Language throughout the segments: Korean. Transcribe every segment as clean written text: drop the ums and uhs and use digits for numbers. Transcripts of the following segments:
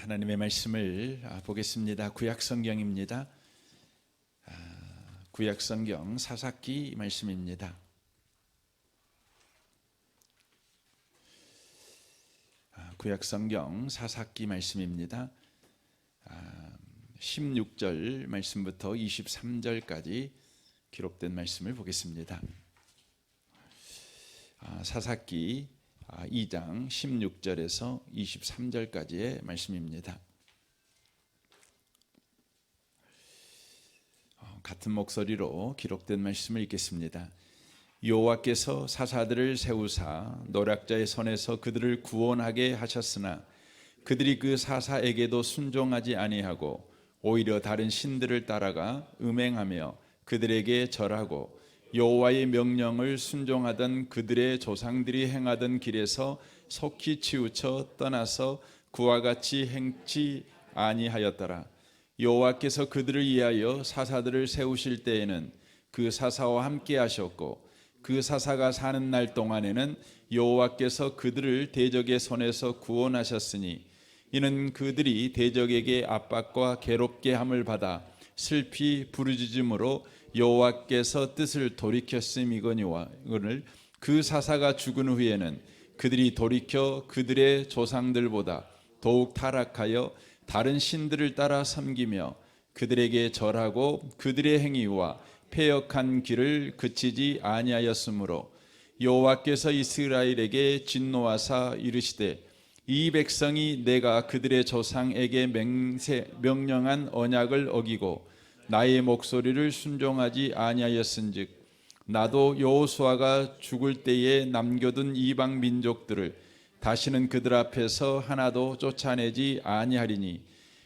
하나님의 말씀을 보겠습니다. 구약성경입니다. 구약성경 사사기 말씀입니다. 구약성경 사사기 말씀입니다. 16절 말씀부터 23절까지 기록된 말씀을 보겠습니다. 사사기 2장 16절에서 23절까지의 말씀입니다. 같은 목소리로 기록된 말씀을 읽겠습니다. 여호와께서 사사들을 세우사 노략자의 손에서 그들을 구원하게 하셨으나 그들이 그 사사에게도 순종하지 아니하고 오히려 다른 신들을 따라가 음행하며 그들에게 절하고 여호와의 명령을 순종하던 그들의 조상들이 행하던 길에서 속히 치우쳐 떠나서 그와 같이 행치 아니하였더라. 여호와께서 그들을 위하여 사사들을 세우실 때에는 그 사사와 함께 하셨고 그 사사가 사는 날 동안에는 여호와께서 그들을 대적의 손에서 구원하셨으니 이는 그들이 대적에게 압박과 괴롭게 함을 받아 슬피 부르짖음으로 여호와께서 뜻을 돌이켰음이거니와 오늘 그 사사가 죽은 후에는 그들이 돌이켜 그들의 조상들보다 더욱 타락하여 다른 신들을 따라 섬기며 그들에게 절하고 그들의 행위와 패역한 길을 그치지 아니하였으므로 여호와께서 이스라엘에게 진노하사 이르시되 이 백성이 내가 그들의 조상에게 명령한 언약을 어기고 나의 목소리를 순종하지 아니하였은즉 나도 여호수아가 죽을 때에 남겨둔 이방 민족들을 다시는 그들 앞에서 하나도 쫓아내지 아니하리니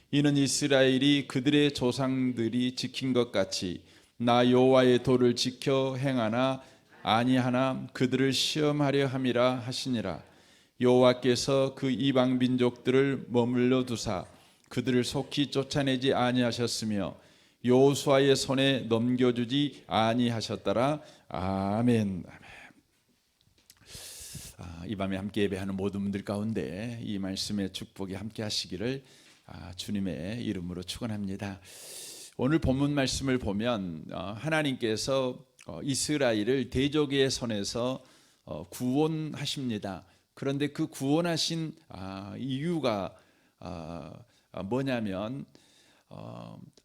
이는 이스라엘이 그들의 조상들이 지킨 것 같이 나 여호와의 도를 지켜 행하나 아니하나 그들을 시험하려 함이라 하시니라. 여호와께서 그 이방 민족들을 머물러 두사 그들을 속히 쫓아내지 아니하셨으며 여호수아의 손에 넘겨주지 아니하셨더라. 아멘. 이 밤에 함께 예배하는 모든 분들 가운데 이 말씀의 축복이 함께 하시기를 주님의 이름으로 축원합니다. 오늘 본문 말씀을 보면 하나님께서 이스라엘을 대적의 손에서 구원하십니다. 그런데 그 구원하신 이유가 뭐냐면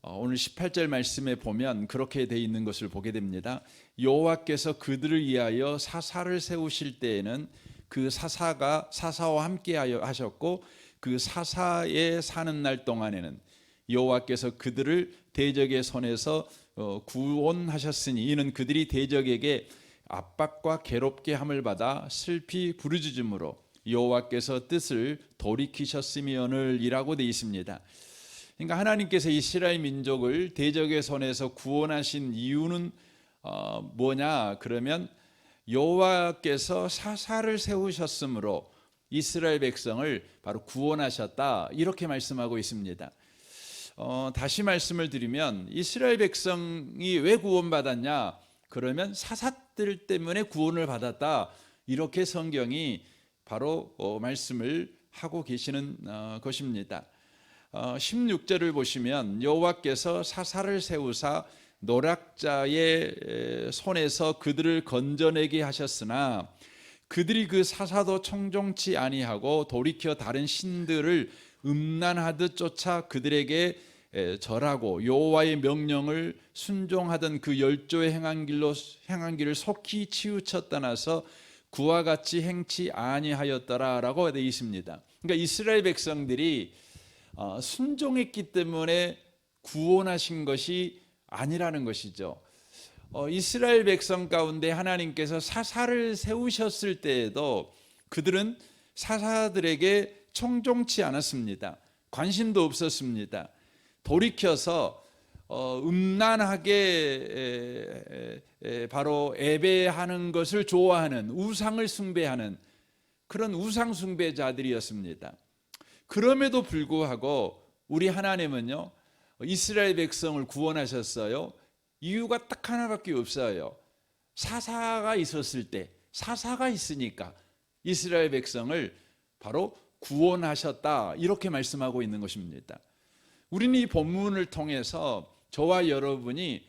오늘 18절 말씀에 보면 그렇게 돼 있는 것을 보게 됩니다. 여호와께서 그들을 위하여 사사를 세우실 때에는 그 사사와 함께 하셨고 그 사사의 사는 날 동안에는 여호와께서 그들을 대적의 손에서 구원하셨으니 이는 그들이 대적에게 압박과 괴롭게 함을 받아 슬피 부르짖음으로 여호와께서 뜻을 돌이키셨음이오늘이라고 되어 있습니다. 그러니까 하나님께서 이스라엘 민족을 대적의 손에서 구원하신 이유는 뭐냐? 그러면 여호와께서 사사를 세우셨으므로 이스라엘 백성을 바로 구원하셨다 이렇게 말씀하고 있습니다. 다시 말씀을 드리면 이스라엘 백성이 왜 구원받았냐? 그러면 사사들 때문에 구원을 받았다 이렇게 성경이 바로 말씀을 하고 계시는 것입니다. 16절을 보시면 여호와께서 사사를 세우사 노략자의 손에서 그들을 건져내게 하셨으나 그들이 그 사사도 청종치 아니하고 돌이켜 다른 신들을 음란하듯 쫓아 그들에게 절하고 여호와의 명령을 순종하던 그 열조의 행한 길을 속히 치우쳐 떠나서 그와 같이 행치 아니하였더라라고 되어 있습니다. 그러니까 이스라엘 백성들이 순종했기 때문에 구원하신 것이 아니라는 것이죠. 이스라엘 백성 가운데 하나님께서 사사를 세우셨을 때에도 그들은 사사들에게 청종치 않았습니다. 관심도 없었습니다. 돌이켜서 음란하게 바로 예배하는 것을 좋아하는 우상을 숭배하는 그런 우상 숭배자들이었습니다. 그럼에도 불구하고 우리 하나님은요 이스라엘 백성을 구원하셨어요. 이유가 딱 하나밖에 없어요. 사사가 있었을 때 사사가 있으니까 이스라엘 백성을 바로 구원하셨다, 이렇게 말씀하고 있는 것입니다. 우리는 이 본문을 통해서 저와 여러분이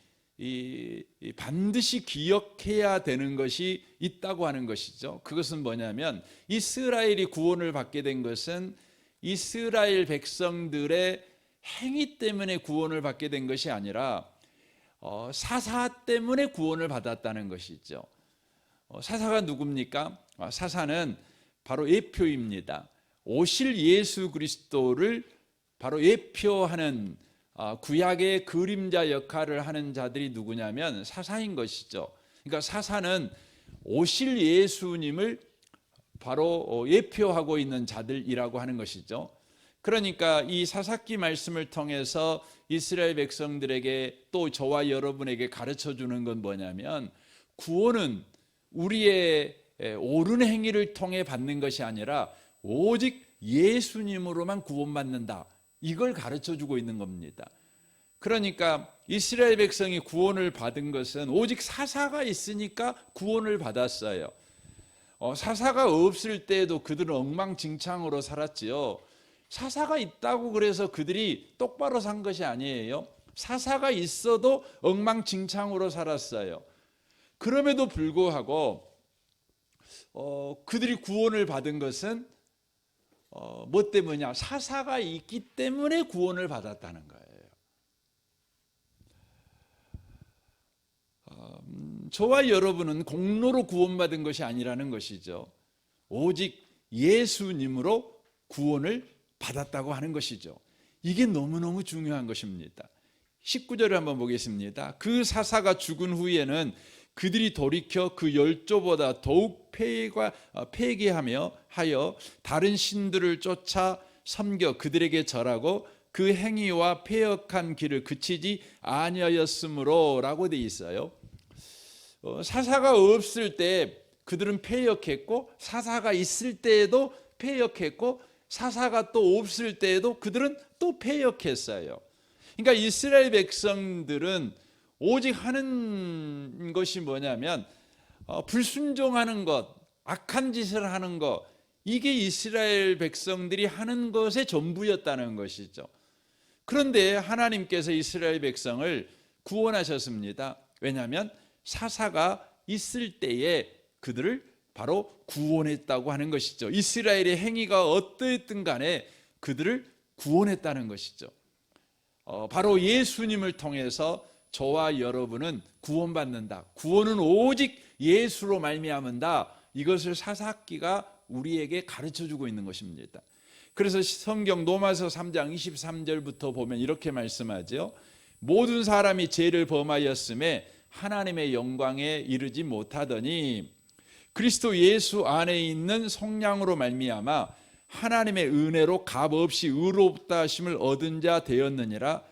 반드시 기억해야 되는 것이 있다고 하는 것이죠. 그것은 뭐냐면 이스라엘이 구원을 받게 된 것은 이스라엘 백성들의 행위 때문에 구원을 받게 된 것이 아니라 사사 때문에 구원을 받았다는 것이죠. 사사가 누굽니까? 사사는 바로 예표입니다. 오실 예수 그리스도를 바로 예표하는 구약의 그림자 역할을 하는 자들이 누구냐면 사사인 것이죠. 그러니까 사사는 오실 예수님을 바로 예표하고 있는 자들이라고 하는 것이죠. 그러니까 이 사사기 말씀을 통해서 이스라엘 백성들에게 또 저와 여러분에게 가르쳐 주는 건 뭐냐면 구원은 우리의 옳은 행위를 통해 받는 것이 아니라 오직 예수님으로만 구원받는다, 이걸 가르쳐 주고 있는 겁니다. 그러니까 이스라엘 백성이 구원을 받은 것은 오직 사사가 있으니까 구원을 받았어요. 사사가 없을 때에도 그들은 엉망진창으로 살았지요. 사사가 있다고 그래서 그들이 똑바로 산 것이 아니에요. 사사가 있어도 엉망진창으로 살았어요. 그럼에도 불구하고 그들이 구원을 받은 것은 뭐 때문이냐? 사사가 있기 때문에 구원을 받았다는 거예요. 저와 여러분은 공로로 구원받은 것이 아니라는 것이죠. 오직 예수님으로 구원을 받았다고 하는 것이죠. 이게 너무너무 중요한 것입니다. 19절을 한번 보겠습니다. 그 사사가 죽은 후에는 그들이 돌이켜 그 열조보다 더욱 폐기하며 하여 다른 신들을 쫓아 섬겨 그들에게 절하고 그 행위와 패역한 길을 그치지 아니하였으므로 라고 되어 있어요. 사사가 없을 때 그들은 패역했고, 사사가 있을 때에도 패역했고, 사사가 또 없을 때에도 그들은 또 패역했어요. 그러니까 이스라엘 백성들은 오직 하는 것이 뭐냐면 불순종하는 것, 악한 짓을 하는 것, 이게 이스라엘 백성들이 하는 것의 전부였다는 것이죠. 그런데 하나님께서 이스라엘 백성을 구원하셨습니다. 왜냐하면 사사가 있을 때에 그들을 바로 구원했다고 하는 것이죠. 이스라엘의 행위가 어떠했든 간에 그들을 구원했다는 것이죠. 바로 예수님을 통해서 저와 여러분은 구원받는다. 구원은 오직 예수로 말미암는다. 이것을 사사기가 우리에게 가르쳐주고 있는 것입니다. 그래서 성경 로마서 3장 23절부터 보면 이렇게 말씀하죠. 모든 사람이 죄를 범하였음에 하나님의 영광에 이르지 못하더니 그리스도 예수 안에 있는 성령으로 말미암아 하나님의 은혜로 값없이 의롭다 하심을 얻은 자 되었느니라.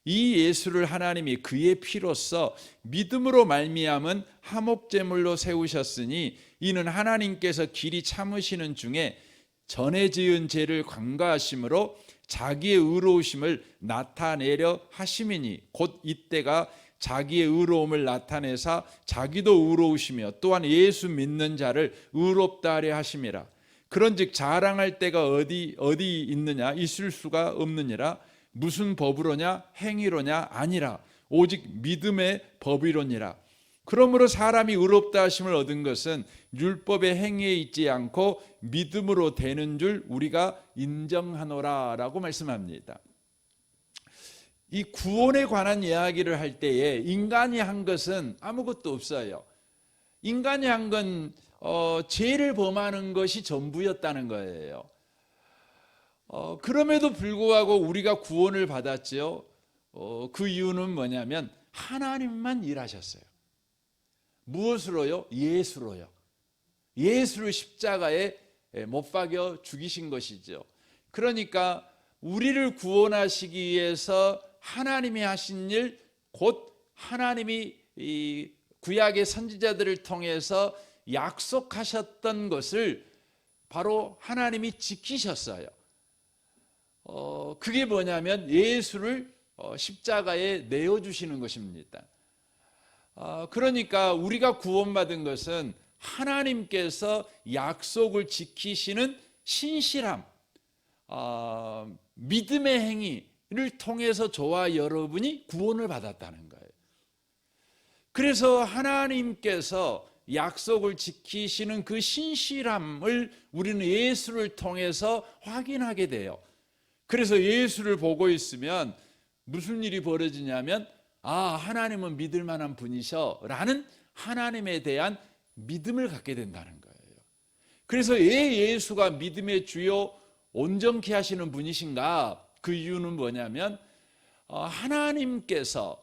이 예수를 하나님이 그의 피로써 믿음으로 말미암은 화목제물로 세우셨으니 이는 하나님께서 길이 참으시는 중에 전에 지은 죄를 관가하심으로 자기의 의로우심을 나타내려 하심이니 곧 이때가 자기의 의로움을 나타내사 자기도 의로우시며 또한 예수 믿는 자를 의롭다 하려 하심이라. 그런즉 자랑할 때가 어디 있느냐? 있을 수가 없느니라. 무슨 법으로냐? 행위로냐? 아니라 오직 믿음의 법이로니라. 그러므로 사람이 의롭다 하심을 얻은 것은 율법의 행위에 있지 않고 믿음으로 되는 줄 우리가 인정하노라 라고 말씀합니다. 이 구원에 관한 이야기를 할 때에 인간이 한 것은 아무것도 없어요. 인간이 한 건 죄를 범하는 것이 전부였다는 거예요. 그럼에도 불구하고 우리가 구원을 받았죠. 그 이유는 뭐냐면 하나님만 일하셨어요. 무엇으로요? 예수로요. 예수를 십자가에 못 박여 죽이신 것이죠. 그러니까 우리를 구원하시기 위해서 하나님이 하신 일, 곧 하나님이 이 구약의 선지자들을 통해서 약속하셨던 것을 바로 하나님이 지키셨어요. 그게 뭐냐면 예수를 십자가에 내어주시는 것입니다. 그러니까 우리가 구원받은 것은 하나님께서 약속을 지키시는 신실함, 믿음의 행위를 통해서 저와 여러분이 구원을 받았다는 거예요. 그래서 하나님께서 약속을 지키시는 그 신실함을 우리는 예수를 통해서 확인하게 돼요. 그래서 예수를 보고 있으면 무슨 일이 벌어지냐면 하나님은 믿을 만한 분이셔 라는 하나님에 대한 믿음을 갖게 된다는 거예요. 그래서 예수가 믿음의 주요 온전케 하시는 분이신가? 그 이유는 뭐냐면 하나님께서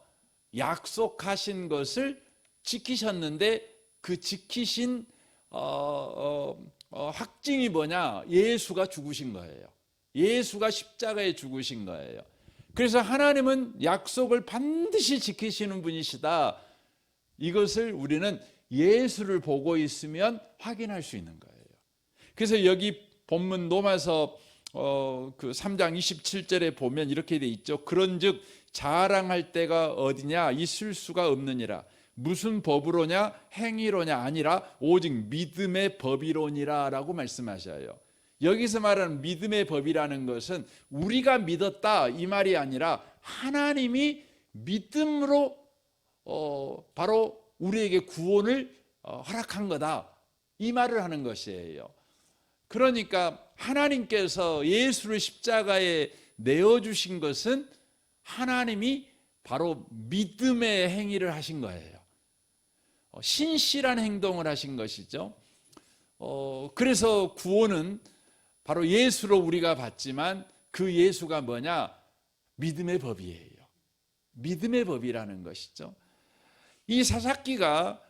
약속하신 것을 지키셨는데 그 지키신 확증이 뭐냐? 예수가 죽으신 거예요. 예수가 십자가에 죽으신 거예요. 그래서 하나님은 약속을 반드시 지키시는 분이시다. 이것을 우리는 예수를 보고 있으면 확인할 수 있는 거예요. 그래서 여기 본문 로마서 그 3장 27절에 보면 이렇게 돼 있죠. 그런즉 자랑할 때가 어디냐? 있을 수가 없느니라. 무슨 법으로냐? 행위로냐? 아니라 오직 믿음의 법이로니라 라고 말씀하셔요. 여기서 말하는 믿음의 법이라는 것은 우리가 믿었다 이 말이 아니라 하나님이 믿음으로 바로 우리에게 구원을 허락한 거다 이 말을 하는 것이에요. 그러니까 하나님께서 예수를 십자가에 내어주신 것은 하나님이 바로 믿음의 행위를 하신 거예요. 신실한 행동을 하신 것이죠. 그래서 구원은 바로 예수로 우리가 받지만 그 예수가 뭐냐? 믿음의 법이에요. 믿음의 법이라는 것이죠. 이 사사기가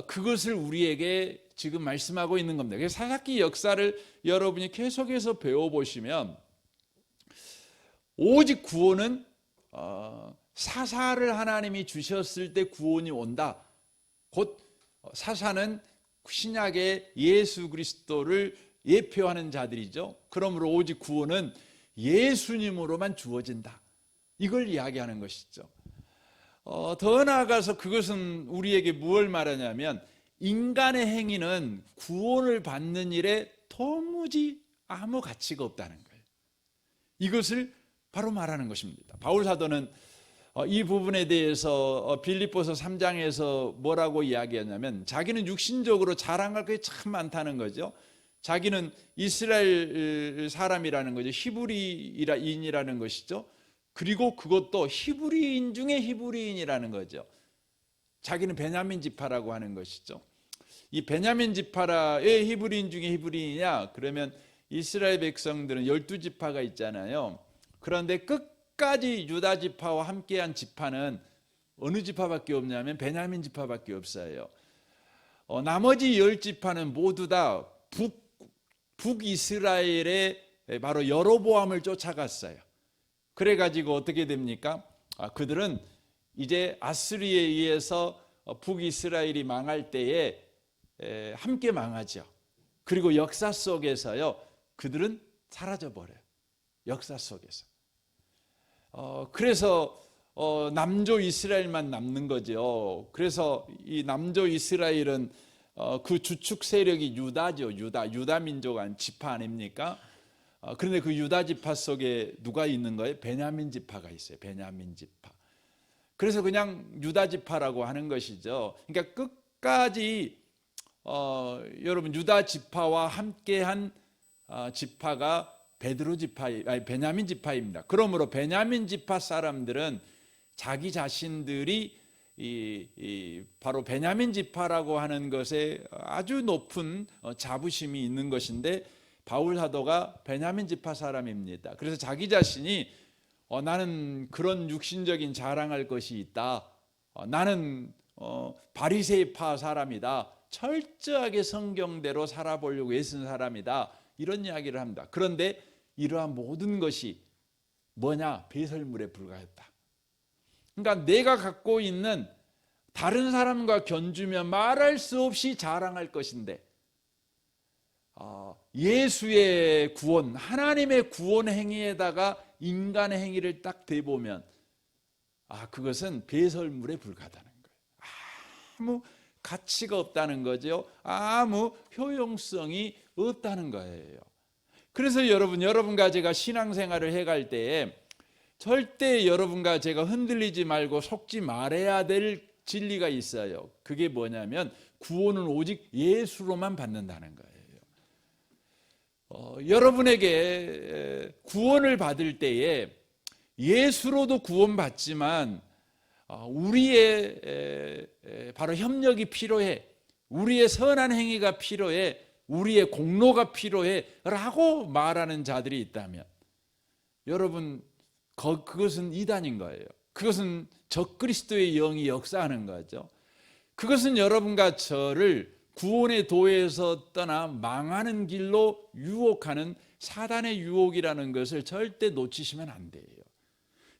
그것을 우리에게 지금 말씀하고 있는 겁니다. 그래서 사사기 역사를 여러분이 계속해서 배워보시면 오직 구원은 사사를 하나님이 주셨을 때 구원이 온다. 곧 사사는 신약의 예수 그리스도를 예표하는 자들이죠. 그러므로 오직 구원은 예수님으로만 주어진다. 이걸 이야기하는 것이죠. 더 나아가서 그것은 우리에게 무엇을 말하냐면 인간의 행위는 구원을 받는 일에 도무지 아무 가치가 없다는 거예요. 이것을 바로 말하는 것입니다. 바울 사도는 이 부분에 대해서 빌립보서 3장에서 뭐라고 이야기하냐면 자기는 육신적으로 자랑할 게 참 많다는 거죠. 자기는 이스라엘 사람이라는 거죠. 히브리인이라는 것이죠. 그리고 그것도 히브리인 중에 히브리인이라는 거죠. 자기는 베냐민 지파라고 하는 것이죠. 이 베냐민 지파의 히브리인 중에 히브리인이냐? 그러면 이스라엘 백성들은 12지파가 있잖아요. 그런데 끝까지 유다 지파와 함께한 지파는 어느 지파밖에 없냐면 베냐민 지파밖에 없어요. 나머지 10지파는 모두 다 북이스라엘의 바로 여로보암을 쫓아갔어요. 그래가지고 어떻게 됩니까? 그들은 이제 아스리에 의해서 북이스라엘이 망할 때에 함께 망하죠. 그리고 역사 속에서요, 그들은 사라져버려요. 역사 속에서. 그래서 남조 이스라엘만 남는 거죠. 그래서 이 남조 이스라엘은 그 주축 세력이 유다죠. 유다 민족한 지파 아닙니까? 그런데 그 유다 지파 속에 누가 있는 거예요? 베냐민 지파가 있어요. 베냐민 지파. 그래서 그냥 유다 지파라고 하는 것이죠. 그러니까 끝까지 여러분 유다 지파와 함께한 지파가 베냐민 지파입니다. 그러므로 베냐민 지파 사람들은 자기 자신들이 바로 베냐민 지파라고 하는 것에 아주 높은 자부심이 있는 것인데 바울 사도가 베냐민 지파 사람입니다. 그래서 자기 자신이 나는 그런 육신적인 자랑할 것이 있다. 나는 바리새파 사람이다. 철저하게 성경대로 살아보려고 애쓴 사람이다. 이런 이야기를 합니다. 그런데 이러한 모든 것이 뭐냐? 배설물에 불과했다. 그러니까 내가 갖고 있는 다른 사람과 견주며 말할 수 없이 자랑할 것인데 예수의 구원, 하나님의 구원 행위에다가 인간의 행위를 딱 대보면 그것은 배설물에 불과하다는 거예요. 아무 가치가 없다는 거죠. 아무 효용성이 없다는 거예요. 그래서 여러분과 제가 신앙생활을 해갈 때에 절대 여러분과 제가 흔들리지 말고 속지 말아야 될 진리가 있어요. 그게 뭐냐면 구원은 오직 예수로만 받는다는 거예요. 여러분에게 구원을 받을 때에 예수로도 구원받지만 우리의 바로 협력이 필요해, 우리의 선한 행위가 필요해, 우리의 공로가 필요해 라고 말하는 자들이 있다면 여러분, 그것은 이단인 거예요. 그것은 적그리스도의 영이 역사하는 거죠. 그것은 여러분과 저를 구원의 도에서 떠나 망하는 길로 유혹하는 사단의 유혹이라는 것을 절대 놓치시면 안 돼요.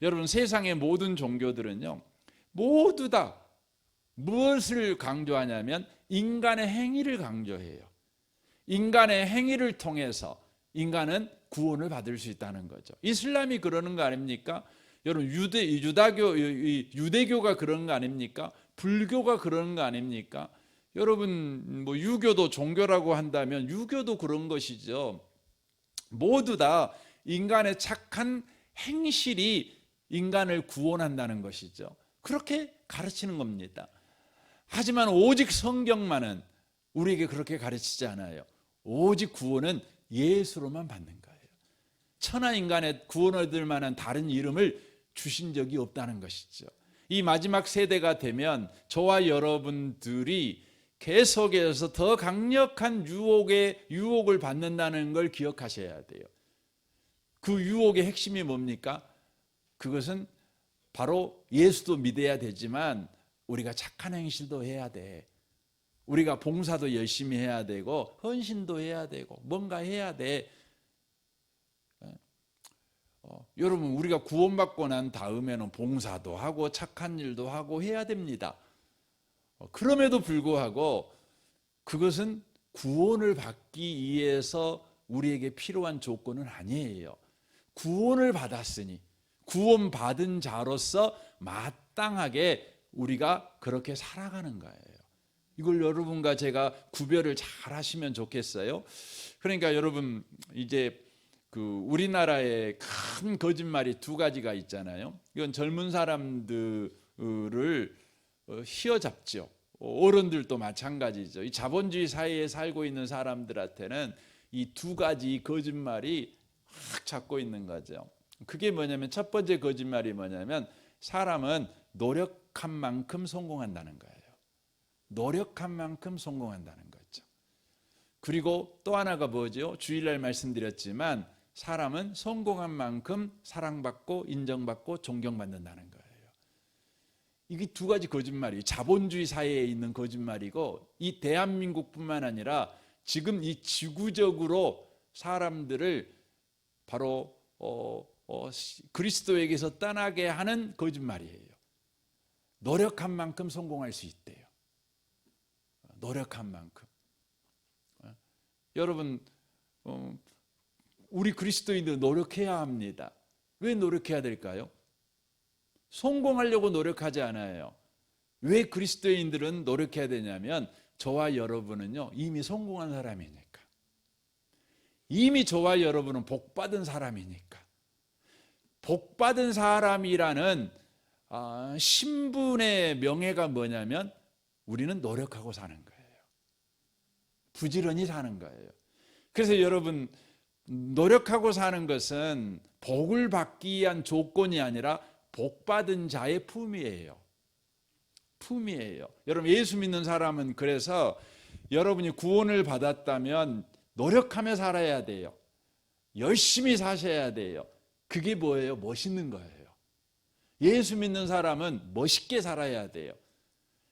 여러분, 세상의 모든 종교들은요, 모두 다 무엇을 강조하냐면 인간의 행위를 강조해요. 인간의 행위를 통해서 인간은 구원을 받을 수 있다는 거죠. 이슬람이 그러는 거 아닙니까? 여러분, 유대교가 그런 거 아닙니까? 불교가 그런 거 아닙니까? 여러분, 뭐 유교도 종교라고 한다면 유교도 그런 것이죠. 모두 다 인간의 착한 행실이 인간을 구원한다는 것이죠. 그렇게 가르치는 겁니다. 하지만 오직 성경만은 우리에게 그렇게 가르치지 않아요. 오직 구원은 예수로만 받는 거예요. 천하 인간의 구원을 얻을 만한 다른 이름을 주신 적이 없다는 것이죠. 이 마지막 세대가 되면 저와 여러분들이 계속해서 더 강력한 유혹을 받는다는 걸 기억하셔야 돼요. 그 유혹의 핵심이 뭡니까? 그것은 바로 예수도 믿어야 되지만 우리가 착한 행실도 해야 돼. 우리가 봉사도 열심히 해야 되고 헌신도 해야 되고 뭔가 해야 돼. 여러분, 우리가 구원받고 난 다음에는 봉사도 하고 착한 일도 하고 해야 됩니다. 그럼에도 불구하고 그것은 구원을 받기 위해서 우리에게 필요한 조건은 아니에요. 구원을 받았으니 구원받은 자로서 마땅하게 우리가 그렇게 살아가는 거예요. 이걸 여러분과 제가 구별을 잘 하시면 좋겠어요. 그러니까 여러분, 이제 우리나라에 큰 거짓말이 두 가지가 있잖아요. 이건 젊은 사람들을 휘어잡죠. 어른들도 마찬가지죠. 이 자본주의 사회에 살고 있는 사람들한테는 이 두 가지 거짓말이 확 잡고 있는 거죠. 그게 뭐냐면, 첫 번째 거짓말이 뭐냐면 사람은 노력한 만큼 성공한다는 거예요. 노력한 만큼 성공한다는 거죠. 그리고 또 하나가 뭐죠? 주일날 말씀드렸지만 사람은 성공한 만큼 사랑받고 인정받고 존경받는다는 거예요. 이게 두 가지 거짓말이 자본주의 사회에 있는 거짓말이고, 이 대한민국뿐만 아니라 지금 이 지구적으로 사람들을 바로 그리스도에게서 떠나게 하는 거짓말이에요. 노력한 만큼 성공할 수 있대요. 노력한 만큼. 여러분, 우리 그리스도인들 노력해야 합니다. 왜 노력해야 될까요? 성공하려고 노력하지 않아요. 왜 그리스도인들은 노력해야 되냐면 저와 여러분은요, 이미 성공한 사람이니까. 이미 저와 여러분은 복받은 사람이니까. 복받은 사람이라는 신분의 명예가 뭐냐면 우리는 노력하고 사는 거예요. 부지런히 사는 거예요. 그래서 여러분, 노력하고 사는 것은 복을 받기 위한 조건이 아니라 복받은 자의 품이에요. 품이에요. 여러분, 예수 믿는 사람은 그래서 여러분이 구원을 받았다면 노력하며 살아야 돼요. 열심히 사셔야 돼요. 그게 뭐예요? 멋있는 거예요. 예수 믿는 사람은 멋있게 살아야 돼요.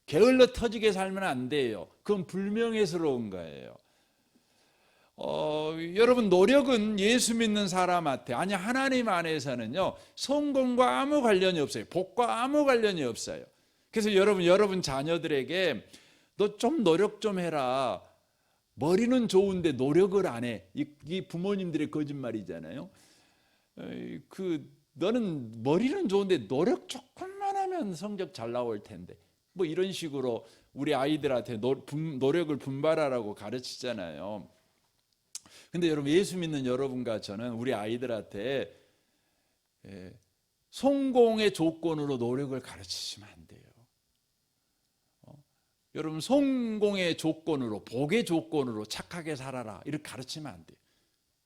게을러 터지게 살면 안 돼요. 그건 불명예스러운 거예요. 여러분, 노력은 예수 믿는 사람한테, 아니 하나님 안에서는요, 성공과 아무 관련이 없어요. 복과 아무 관련이 없어요. 그래서 여러분 자녀들에게 너 좀 노력 좀 해라. 머리는 좋은데 노력을 안 해. 이 부모님들의 거짓말이잖아요. 너는 머리는 좋은데 노력 조금만 하면 성적 잘 나올 텐데. 뭐 이런 식으로 우리 아이들한테 노력을 분발하라고 가르치잖아요. 근데 여러분, 예수 믿는 여러분과 저는 우리 아이들한테 성공의 조건으로 노력을 가르치시면 안 돼요. 여러분, 성공의 조건으로, 복의 조건으로 착하게 살아라 이렇게 가르치면 안 돼요.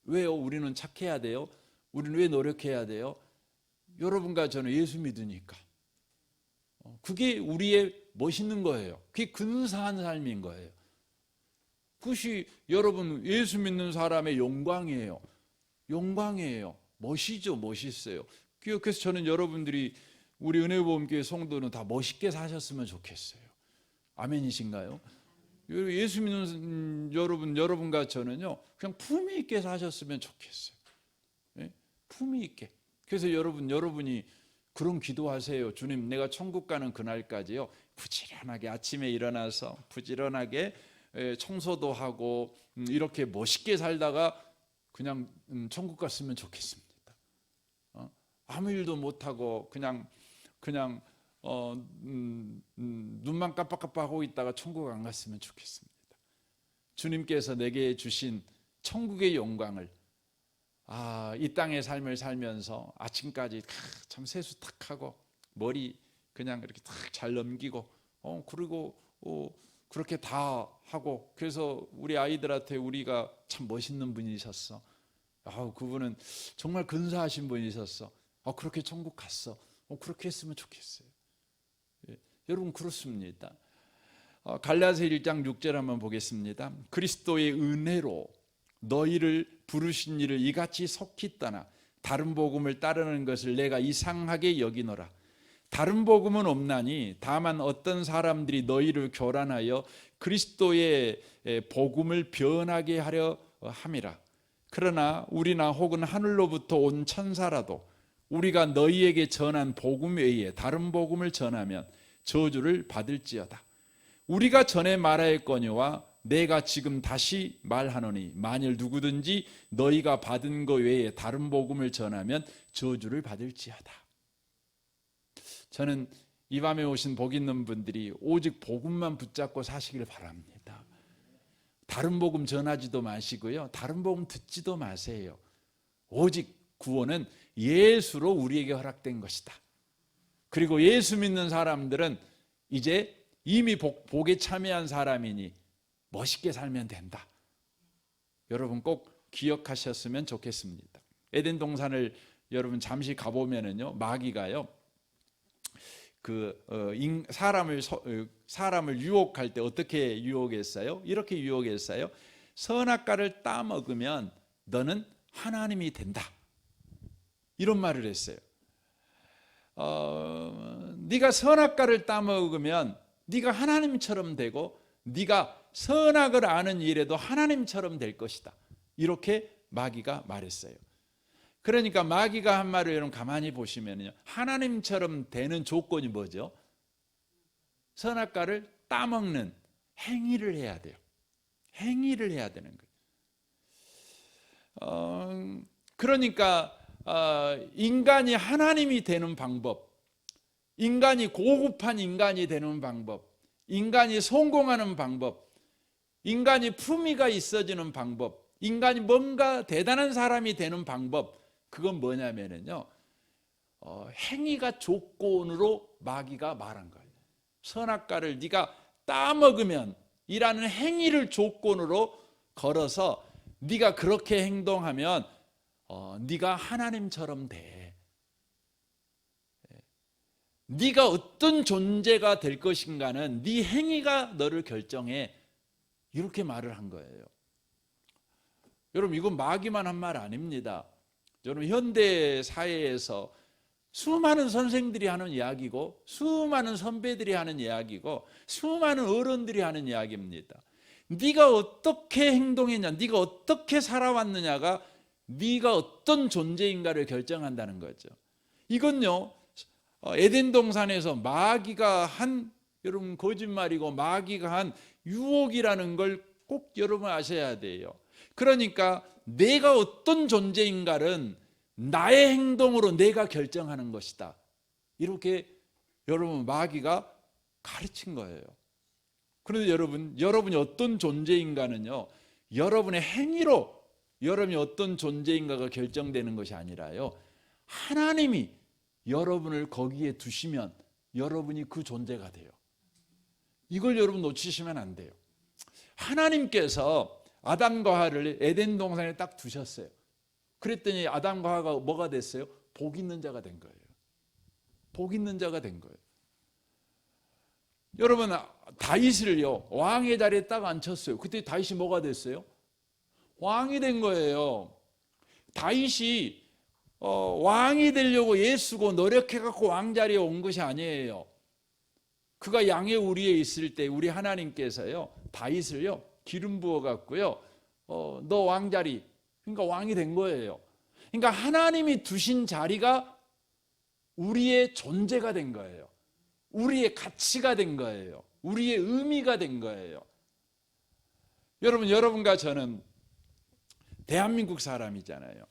왜요? 우리는 착해야 돼요? 우리는 왜 노력해야 돼요? 여러분과 저는 예수 믿으니까. 그게 우리의 멋있는 거예요. 그게 근사한 삶인 거예요. 그것이 여러분 예수 믿는 사람의 영광이에요. 영광이에요. 멋이죠. 멋있어요. 그래서 저는 여러분들이 우리 은혜보험교회 성도는 다 멋있게 사셨으면 좋겠어요. 아멘이신가요? 예수 믿는 여러분과 저는요, 그냥 품위 있게 사셨으면 좋겠어요. 네? 품위 있게. 그래서 여러분이 그런 기도하세요. 주님, 내가 천국 가는 그날까지요, 부지런하게 아침에 일어나서 부지런하게 청소도 하고 이렇게 멋있게 살다가 그냥 천국 갔으면 좋겠습니다. 아무 일도 못하고 그냥 눈만 깜빡깜빡하고 있다가 천국 안 갔으면 좋겠습니다. 주님께서 내게 주신 천국의 영광을 이 땅의 삶을 살면서 아침까지 참 세수탁하고 머리 그냥 이렇게 탁 잘 넘기고 그리고 그렇게 다 하고, 그래서 우리 아이들한테 우리가 참 멋있는 분이셨어. 그분은 정말 근사하신 분이셨어. 그렇게 천국 갔어. 그렇게 했으면 좋겠어요. 여러분, 그렇습니다. 갈라디아서 1장 6절 한번 보겠습니다. 그리스도의 은혜로 너희를 부르신 이를 이같이 속히 떠나 다른 복음을 따르는 것을 내가 이상하게 여기노라. 다른 복음은 없나니 다만 어떤 사람들이 너희를 교란하여 그리스도의 복음을 변하게 하려 함이라. 그러나 우리나 혹은 하늘로부터 온 천사라도 우리가 너희에게 전한 복음 외에 다른 복음을 전하면 저주를 받을지어다. 우리가 전에 말하였거니와 내가 지금 다시 말하노니 만일 누구든지 너희가 받은 것 외에 다른 복음을 전하면 저주를 받을지어다. 저는 이 밤에 오신 복 있는 분들이 오직 복음만 붙잡고 사시길 바랍니다. 다른 복음 전하지도 마시고요, 다른 복음 듣지도 마세요. 오직 구원은 예수로 우리에게 허락된 것이다. 그리고 예수 믿는 사람들은 이제 이미 복에 참여한 사람이니 멋있게 살면 된다. 여러분 꼭 기억하셨으면 좋겠습니다. 에덴 동산을 여러분 잠시 가보면은요, 마귀가요, 사람을 유혹할 때 어떻게 유혹했어요? 이렇게 유혹했어요. 선악과를 따먹으면 너는 하나님이 된다. 이런 말을 했어요. 네가 선악과를 따먹으면 네가 하나님처럼 되고 네가 선악을 아는 일에도 하나님처럼 될 것이다. 이렇게 마귀가 말했어요. 그러니까 마귀가 한 말을 여러분 가만히 보시면요, 하나님처럼 되는 조건이 뭐죠? 선악과를 따먹는 행위를 해야 돼요. 행위를 해야 되는 거예요. 그러니까 인간이 하나님이 되는 방법, 인간이 고급한 인간이 되는 방법, 인간이 성공하는 방법, 인간이 품위가 있어지는 방법, 인간이 뭔가 대단한 사람이 되는 방법, 그건 뭐냐면요, 행위가 조건으로 마귀가 말한 거예요. 선악과를 네가 따먹으면 이라는 행위를 조건으로 걸어서 네가 그렇게 행동하면 네가 하나님처럼 돼. 네가 어떤 존재가 될 것인가는 네 행위가 너를 결정해. 이렇게 말을 한 거예요. 여러분, 이건 마귀만 한 말 아닙니다. 여러분, 현대 사회에서 수많은 선생들이 하는 이야기고, 수많은 선배들이 하는 이야기고, 수많은 어른들이 하는 이야기입니다. 네가 어떻게 행동했냐, 네가 어떻게 살아왔느냐가 네가 어떤 존재인가를 결정한다는 거죠. 이건요, 에덴 동산에서 마귀가 한 여러분 거짓말이고 마귀가 한 유혹이라는 걸 꼭 여러분 아셔야 돼요. 그러니까 내가 어떤 존재인가는 나의 행동으로 내가 결정하는 것이다. 이렇게 여러분 마귀가 가르친 거예요. 그런데 여러분이 어떤 존재인가는요, 여러분의 행위로 여러분이 어떤 존재인가가 결정되는 것이 아니라요, 하나님이 여러분을 거기에 두시면 여러분이 그 존재가 돼요. 이걸 여러분 놓치시면 안 돼요. 하나님께서 아담과 하와를 에덴 동산에 딱 두셨어요. 그랬더니 아담과 하와가 뭐가 됐어요? 복 있는 자가 된 거예요. 복 있는 자가 된 거예요. 여러분, 다윗을요, 왕의 자리에 딱 앉혔어요. 그때 다윗이 뭐가 됐어요? 왕이 된 거예요. 다윗이 왕이 되려고 애쓰고 노력해갖고 왕자리에 온 것이 아니에요. 그가 양의 우리에 있을 때 우리 하나님께서요, 다윗을요 기름 부어갖고요, 너 왕자리, 그러니까 왕이 된 거예요. 그러니까 하나님이 두신 자리가 우리의 존재가 된 거예요. 우리의 가치가 된 거예요. 우리의 의미가 된 거예요. 여러분과 저는 대한민국 사람이잖아요.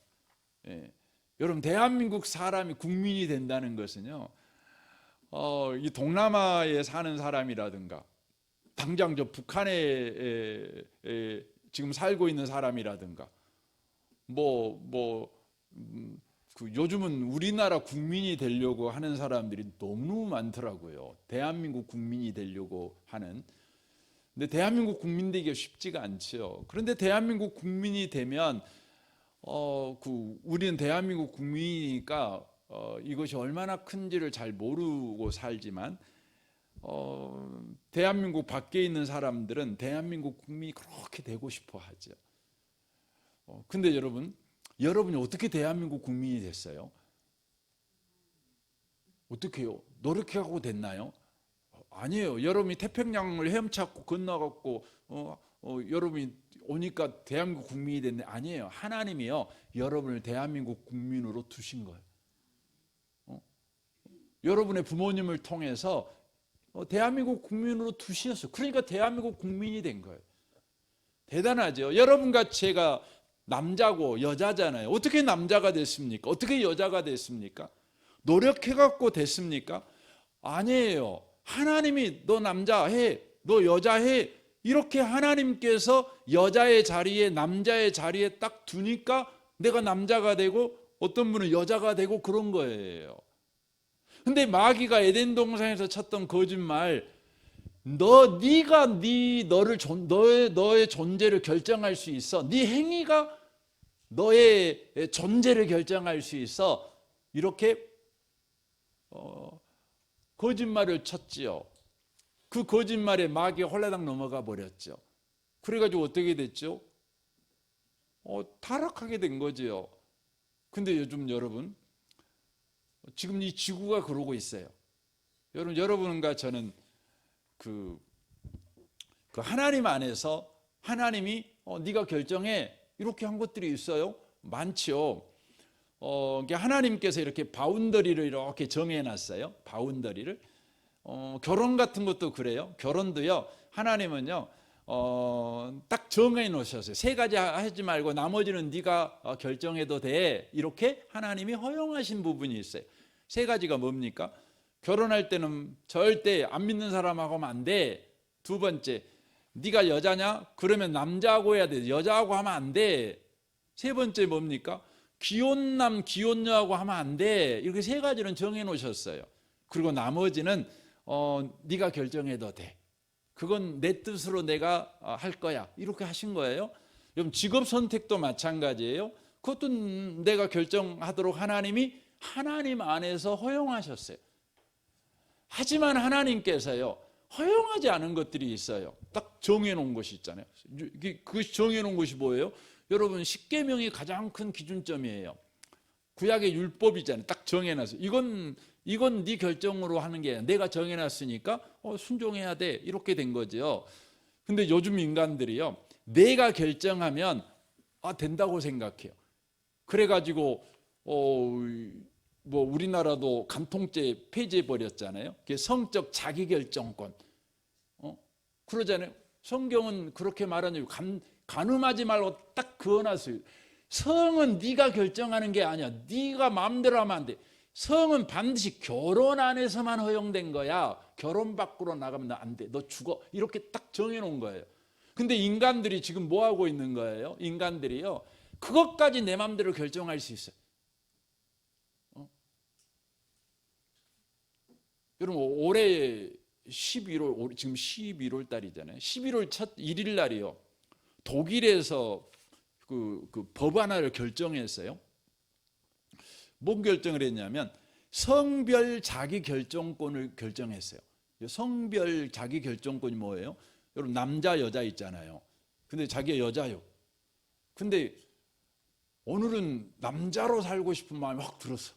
예. 여러분, 대한민국 사람이 국민이 된다는 것은요, 이 동남아에 사는 사람이라든가, 당장 저 북한에 지금 살고 있는 사람이라든가, 요즘은 우리나라 국민이 되려고 하는 사람들이 너무 많더라고요. 대한민국 국민이 되려고 하는. 근데 대한민국 국민 되기가 쉽지가 않죠. 그런데 대한민국 국민이 되면 우리는 대한민국 국민이니까 이것이 얼마나 큰지를 잘 모르고 살지만, 대한민국 밖에 있는 사람들은 대한민국 국민이 그렇게 되고 싶어 하죠. 근데 여러분이 어떻게 대한민국 국민이 됐어요? 어떻게요? 노력해가고 됐나요? 아니에요. 여러분이 태평양을 헤엄치고 건너갔고 여러분이 오니까 대한민국 국민이 됐네. 아니에요. 하나님이요, 여러분을 대한민국 국민으로 두신 거예요. 여러분의 부모님을 통해서 대한민국 국민으로 두셨어요. 그러니까 대한민국 국민이 된 거예요. 대단하죠. 여러분같이 제가 남자고 여자잖아요. 어떻게 남자가 됐습니까? 어떻게 여자가 됐습니까? 노력해갖고 됐습니까? 아니에요. 하나님이 너 남자 해, 너 여자 해, 이렇게 하나님께서 여자의 자리에 남자의 자리에 딱 두니까 내가 남자가 되고 어떤 분은 여자가 되고 그런 거예요. 근데 마귀가 에덴 동산에서 쳤던 거짓말, 네가 너의 존재를 결정할 수 있어. 네 행위가 너의 존재를 결정할 수 있어. 이렇게 거짓말을 쳤지요. 그 거짓말에 마귀가 홀라당 넘어가 버렸죠. 그래가지고 어떻게 됐죠? 타락하게 된 거죠. 근데 요즘 여러분, 지금 이 지구가 그러고 있어요. 여러분과 저는 그 하나님 안에서 하나님이 네가 결정해, 이렇게 한 것들이 있어요. 많죠. 하나님께서 이렇게 바운더리를 이렇게 정해놨어요. 바운더리를. 결혼 같은 것도 그래요. 결혼도요, 하나님은요 딱 정해 놓으셨어요. 세 가지 하지 말고 나머지는 네가 결정해도 돼, 이렇게 하나님이 허용하신 부분이 있어요. 세 가지가 뭡니까? 결혼할 때는 절대 안 믿는 사람하고 하면 안 돼. 두 번째, 네가 여자냐? 그러면 남자하고 해야 돼. 여자하고 하면 안 돼. 세 번째 뭡니까? 기혼남 기혼녀하고 하면 안 돼. 이렇게 세 가지는 정해 놓으셨어요. 그리고 나머지는 네가 결정해도 돼. 그건 내 뜻으로 내가 할 거야. 이렇게 하신 거예요. 그럼 직업 선택도 마찬가지예요. 그것도 내가 결정하도록 하나님이 하나님 안에서 허용하셨어요. 하지만 하나님께서요, 허용하지 않은 것들이 있어요. 딱 정해놓은 것이 있잖아요. 그것이 정해놓은 것이 뭐예요? 여러분, 십계명이 가장 큰 기준점이에요. 구약의 율법이잖아요. 딱 정해놨어요. 이건 네 결정으로 하는 게 아니라 내가 정해놨으니까 순종해야 돼, 이렇게 된 거죠. 근데 요즘 인간들이요, 내가 결정하면 된다고 생각해요. 그래가지고 우리나라도 간통죄 폐지해 버렸잖아요. 성적 자기결정권. 그러잖아요. 성경은 그렇게 말하는, 간음하지 말고 딱 그어놨어요. 성은 네가 결정하는 게 아니야. 네가 마음대로 하면 안 돼. 성은 반드시 결혼 안에서만 허용된 거야. 결혼 밖으로 나가면 안 돼. 너 죽어. 이렇게 딱 정해놓은 거예요. 근데 인간들이 지금 뭐 하고 있는 거예요? 인간들이요, 그것까지 내 마음대로 결정할 수 있어요. 여러분 올해 11월 지금 11월 달이잖아요. 11월 첫 1일 날이요. 독일에서 그 법 하나를 결정했어요. 뭔 결정을 했냐면 성별 자기 결정권을 결정했어요. 성별 자기 결정권이 뭐예요? 여러분 남자 여자 있잖아요. 근데 자기가 여자요. 근데 오늘은 남자로 살고 싶은 마음이 확 들었어.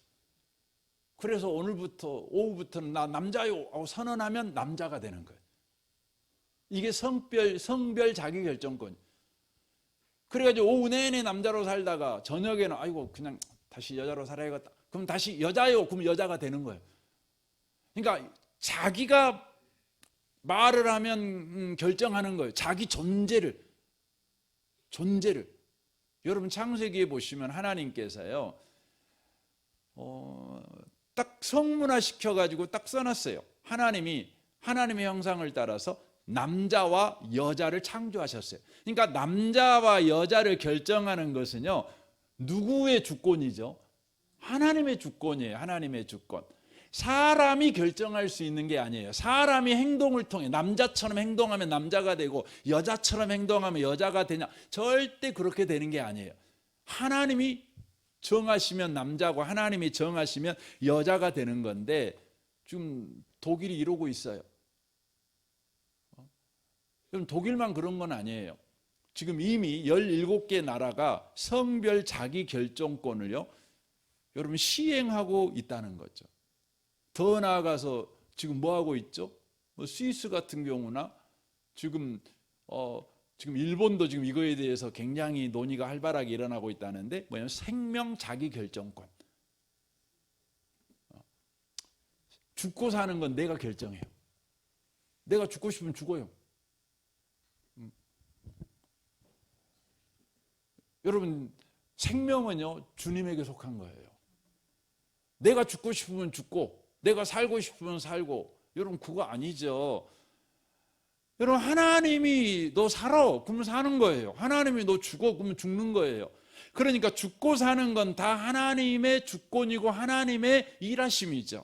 그래서 오늘부터 오후부터는 나 남자요 하고 선언하면 남자가 되는 거예요. 이게 성별 자기 결정권. 그래가지고 오후 내내 남자로 살다가 저녁에는 아이고 그냥 다시 여자로 살아야겠다. 그럼 다시 여자요. 그럼 여자가 되는 거예요. 그러니까 자기가 말을 하면 결정하는 거예요. 자기 존재를. 여러분 창세기에 보시면 하나님께서요. 딱 성문화 시켜가지고 딱 써놨어요. 하나님의 형상을 따라서 남자와 여자를 창조하셨어요. 그러니까 남자와 여자를 결정하는 것은요. 누구의 주권이죠? 하나님의 주권이에요. 하나님의 주권. 사람이 결정할 수 있는 게 아니에요. 사람이 행동을 통해 남자처럼 행동하면 남자가 되고 여자처럼 행동하면 여자가 되냐. 절대 그렇게 되는 게 아니에요. 하나님이 정하시면 남자고 하나님이 정하시면 여자가 되는 건데 지금 독일이 이러고 있어요. 독일만 그런 건 아니에요. 지금 이미 17개 나라가 성별 자기 결정권을요. 여러분 시행하고 있다는 거죠. 더 나아가서 지금 뭐 하고 있죠? 스위스 같은 경우나 지금 일본도 지금 이거에 대해서 굉장히 논의가 활발하게 일어나고 있다는데 뭐냐면 생명 자기 결정권. 죽고 사는 건 내가 결정해요. 내가 죽고 싶으면 죽어요. 여러분 생명은요 주님에게 속한 거예요. 내가 죽고 싶으면 죽고 내가 살고 싶으면 살고. 여러분 그거 아니죠. 여러분 하나님이 너 살아 그러면 사는 거예요. 하나님이 너 죽어 그러면 죽는 거예요. 그러니까 죽고 사는 건 다 하나님의 주권이고 하나님의 일하심이죠.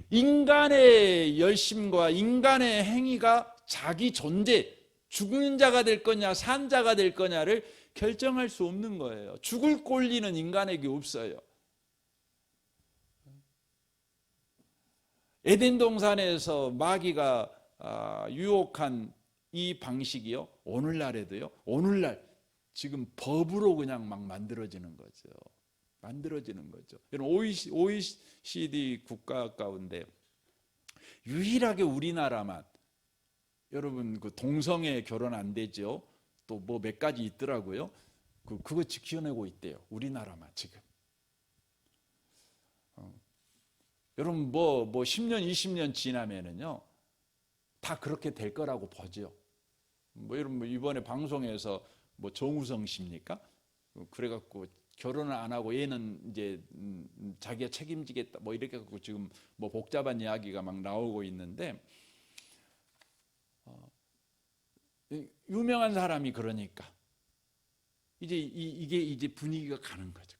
인간의 열심과 인간의 행위가 자기 존재, 죽는 자가 될 거냐 산 자가 될 거냐를 결정할 수 없는 거예요. 죽을 권리는 인간에게 없어요. 에덴 동산에서 마귀가 유혹한 이 방식이요. 오늘날에도요. 오늘날 지금 법으로 그냥 막 만들어지는 거죠. 여러분 OECD 국가 가운데 유일하게 우리나라만 여러분 그 동성애 결혼 안 되죠. 또 뭐 몇 가지 있더라고요. 그거 지켜내고 있대요. 우리나라만 지금. 여러분 뭐 10년 20년 지나면은요 다 그렇게 될 거라고 보죠. 여러분 이번에 방송에서 정우성 씨입니까? 그래갖고 결혼을 안 하고 얘는 이제 자기가 책임지겠다 이렇게 갖고 지금 복잡한 이야기가 막 나오고 있는데 유명한 사람이 그러니까 이게 이제 분위기가 가는 거죠.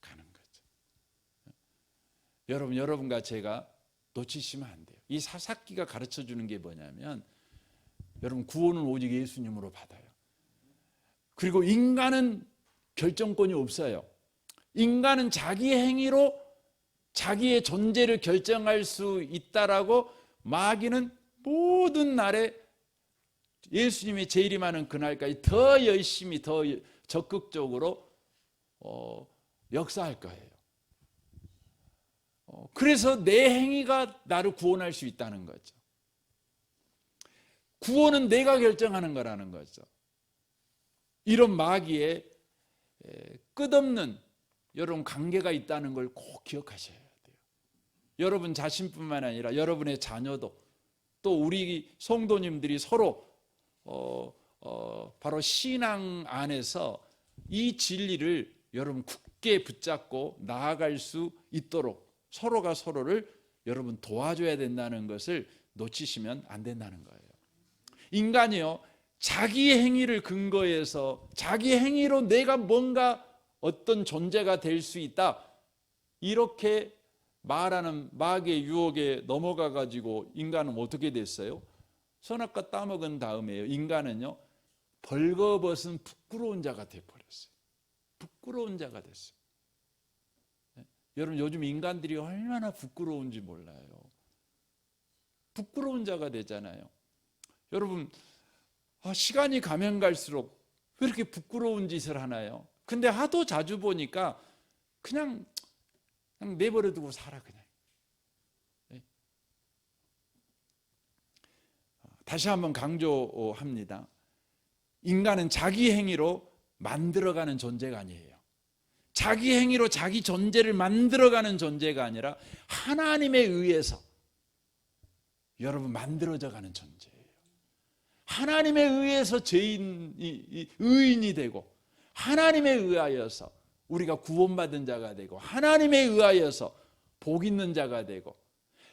여러분과 제가 놓치시면 안 돼요. 이 사사기가 가르쳐 주는 게 뭐냐면 여러분 구원은 오직 예수님으로 받아요. 그리고 인간은 결정권이 없어요. 인간은 자기의 행위로 자기의 존재를 결정할 수 있다라고 마귀는 모든 날에 예수님이 재림하는 그날까지 더 열심히 더 적극적으로 역사할 거예요. 그래서 내 행위가 나를 구원할 수 있다는 거죠. 구원은 내가 결정하는 거라는 거죠. 이런 마귀의 끝없는 여러분 관계가 있다는 걸 꼭 기억하셔야 돼요. 여러분 자신뿐만 아니라 여러분의 자녀도 또 우리 성도님들이 서로 바로 신앙 안에서 이 진리를 여러분 굳게 붙잡고 나아갈 수 있도록 서로가 서로를 여러분 도와줘야 된다는 것을 놓치시면 안 된다는 거예요. 인간이요 자기의 행위를 근거해서 자기 행위로 내가 뭔가 어떤 존재가 될 수 있다, 이렇게 말하는 마귀의 유혹에 넘어가 가지고 인간은 어떻게 됐어요? 선악과 따먹은 다음에요, 인간은요 벌거벗은 부끄러운 자가 되어버렸어요. 부끄러운 자가 됐어요. 여러분, 요즘 인간들이 얼마나 부끄러운지 몰라요. 부끄러운 자가 되잖아요. 여러분, 시간이 가면 갈수록 왜 이렇게 부끄러운 짓을 하나요? 근데 하도 자주 보니까 그냥 내버려 두고 살아, 그냥. 다시 한번 강조합니다. 인간은 자기 행위로 만들어가는 존재가 아니에요. 자기 행위로 자기 존재를 만들어가는 존재가 아니라 하나님에 의해서 여러분 만들어져 가는 존재예요. 하나님에 의해서 의인이 되고, 하나님에 의하여서 우리가 구원받은 자가 되고, 하나님에 의하여서 복 있는 자가 되고,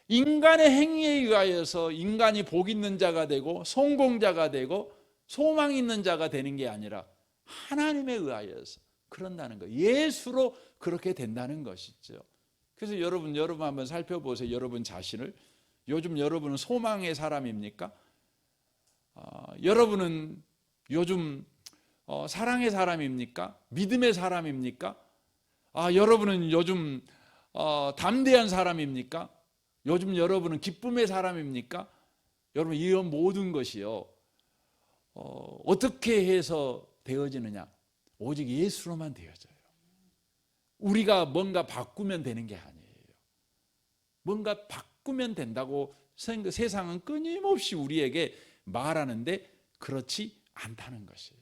인간의 행위에 의하여서 인간이 복 있는 자가 되고 성공자가 되고 소망 있는 자가 되는 게 아니라 하나님에 의하여서 그런다는 거예요. 예수로 그렇게 된다는 것이죠. 그래서 여러분 한번 살펴보세요. 여러분 자신을. 요즘 여러분은 소망의 사람입니까? 여러분은 요즘 사랑의 사람입니까? 믿음의 사람입니까? 여러분은 요즘 담대한 사람입니까? 요즘 여러분은 기쁨의 사람입니까? 여러분, 이 모든 것이요 어떻게 해서 되어지느냐? 오직 예수로만 되어져요. 우리가 뭔가 바꾸면 되는 게 아니에요. 뭔가 바꾸면 된다고 세상은 끊임없이 우리에게 말하는데 그렇지 않다는 것이에요.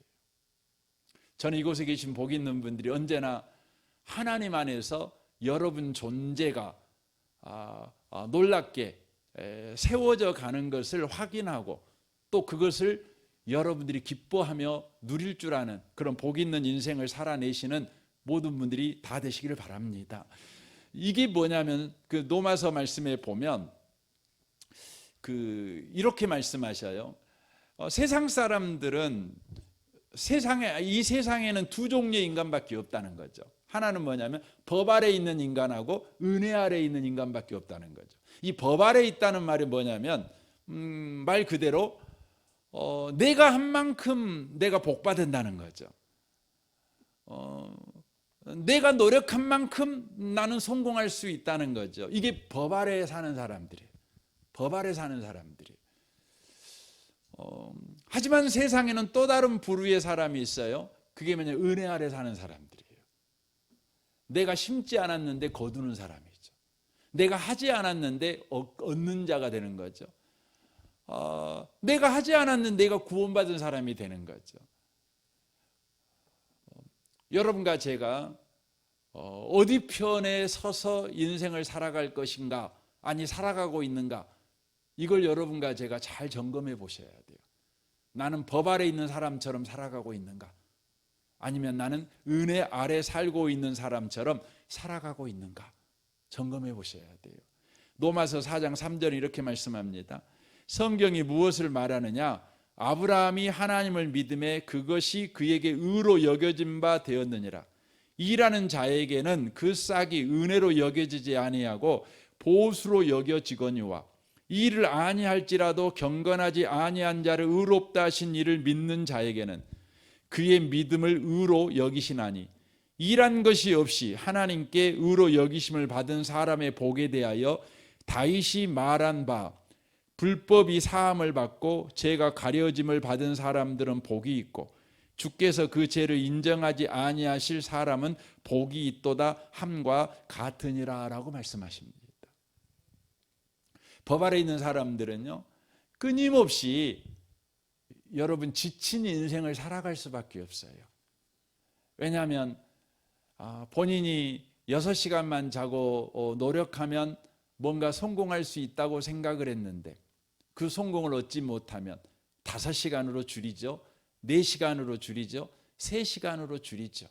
저는 이곳에 계신 복 있는 분들이 언제나 하나님 안에서 여러분 존재가 놀랍게 세워져 가는 것을 확인하고 또 그것을 여러분들이 기뻐하며 누릴 줄 아는 그런 복 있는 인생을 살아내시는 모든 분들이 다 되시기를 바랍니다. 이게 뭐냐면 그 로마서 말씀에 보면 이렇게 말씀하셔요. 세상 사람들은 이 세상에는 두 종류의 인간밖에 없다는 거죠. 하나는 뭐냐면 법 아래 있는 인간하고 은혜 아래 있는 인간밖에 없다는 거죠. 이 법 아래 있다는 말이 뭐냐면 말 그대로 내가 한 만큼 내가 복 받는다는 거죠. 내가 노력한 만큼 나는 성공할 수 있다는 거죠. 이게 법 아래에 사는 사람들이에요. 법 아래 사는 사람들이. 하지만 세상에는 또 다른 부류의 사람이 있어요. 그게 뭐냐, 은혜 아래 사는 사람들이에요. 내가 심지 않았는데 거두는 사람이죠. 내가 하지 않았는데 얻는 자가 되는 거죠. 내가 하지 않았는데 내가 구원받은 사람이 되는 거죠. 여러분과 제가 어디 편에 서서 인생을 살아갈 것인가, 아니 살아가고 있는가, 이걸 여러분과 제가 잘 점검해 보셔야 돼요. 나는 법 아래 있는 사람처럼 살아가고 있는가, 아니면 나는 은혜 아래 살고 있는 사람처럼 살아가고 있는가 점검해 보셔야 돼요. 로마서 4장 3절에 이렇게 말씀합니다. 성경이 무엇을 말하느냐? 아브라함이 하나님을 믿음에 그것이 그에게 의로 여겨진 바 되었느니라. 일하는 자에게는 그 싹이 은혜로 여겨지지 아니하고 보수로 여겨지거니와 일을 아니할지라도 경건하지 아니한 자를 의롭다 하신 이를 믿는 자에게는 그의 믿음을 의로 여기시나니, 일한 것이 없이 하나님께 의로 여기심을 받은 사람의 복에 대하여 다윗이 말한 바 불법이 사함을 받고 죄가 가려짐을 받은 사람들은 복이 있고 주께서 그 죄를 인정하지 아니하실 사람은 복이 있도다 함과 같으니라 라고 말씀하십니다. 법 아래 있는 사람들은요, 끊임없이 여러분 지친 인생을 살아갈 수밖에 없어요. 왜냐하면 본인이 6시간만 자고 노력하면 뭔가 성공할 수 있다고 생각을 했는데 그 성공을 얻지 못하면 5시간으로 줄이죠, 4시간으로 줄이죠, 3시간으로 줄이죠.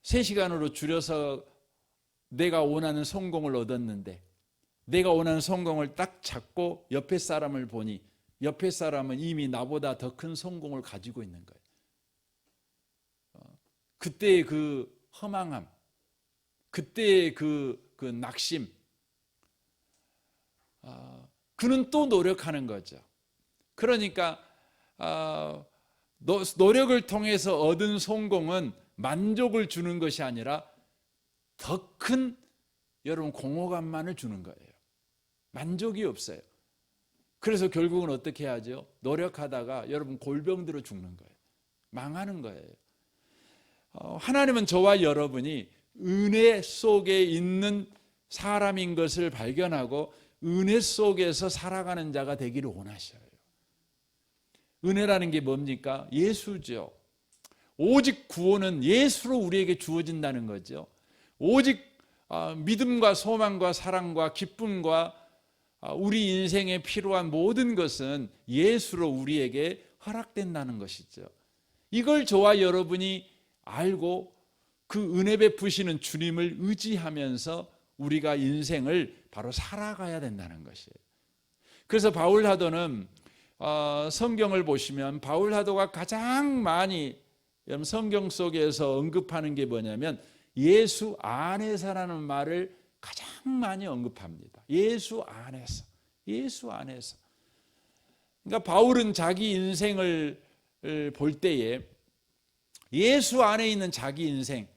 3시간으로 줄여서 내가 원하는 성공을 얻었는데 내가 원하는 성공을 딱 잡고 옆에 사람을 보니 옆에 사람은 이미 나보다 더 큰 성공을 가지고 있는 거예요. 그때의 그 허망함, 그때의 그 낙심, 그는 또 노력하는 거죠. 그러니까 노력을 통해서 얻은 성공은 만족을 주는 것이 아니라 더 큰 여러분 공허감만을 주는 거예요. 만족이 없어요. 그래서 결국은 어떻게 하죠? 노력하다가 여러분 골병들어 죽는 거예요. 망하는 거예요. 하나님은 저와 여러분이 은혜 속에 있는 사람인 것을 발견하고 은혜 속에서 살아가는 자가 되기를 원하셔요. 은혜라는 게 뭡니까? 예수죠. 오직 구원은 예수로 우리에게 주어진다는 거죠. 오직 믿음과 소망과 사랑과 기쁨과 우리 인생에 필요한 모든 것은 예수로 우리에게 허락된다는 것이죠. 이걸 저와 여러분이 알고 그 은혜 베푸시는 주님을 의지하면서 우리가 인생을 바로 살아가야 된다는 것이에요. 그래서 바울 사도는 성경을 보시면 바울 사도가 가장 많이 성경 속에서 언급하는 게 뭐냐면 예수 안에서라는 말을 가장 많이 언급합니다. 예수 안에서. 예수 안에서. 그러니까 바울은 자기 인생을 볼 때에 예수 안에 있는 자기 인생,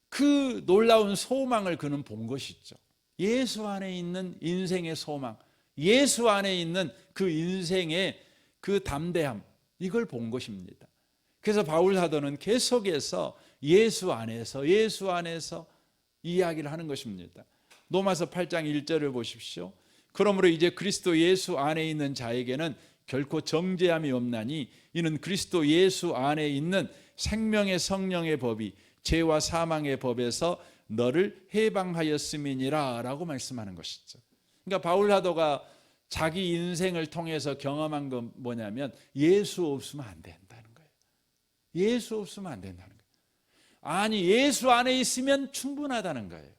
그 놀라운 소망을 그는 본 것이죠. 예수 안에 있는 인생의 소망, 예수 안에 있는 그 인생의 그 담대함, 이걸 본 것입니다. 그래서 바울 사도는 계속해서 예수 안에서 이야기를 하는 것입니다. 로마서 8장 1절을 보십시오. 그러므로 이제 그리스도 예수 안에 있는 자에게는 결코 정죄함이 없나니 이는 그리스도 예수 안에 있는 생명의 성령의 법이 죄와 사망의 법에서 너를 해방하였음이니라 라고 말씀하는 것이죠. 그러니까 바울 사도가 자기 인생을 통해서 경험한 건 뭐냐면 예수 없으면 안 된다는 거예요. 예수 없으면 안 된다는 거예요. 아니, 예수 안에 있으면 충분하다는 거예요.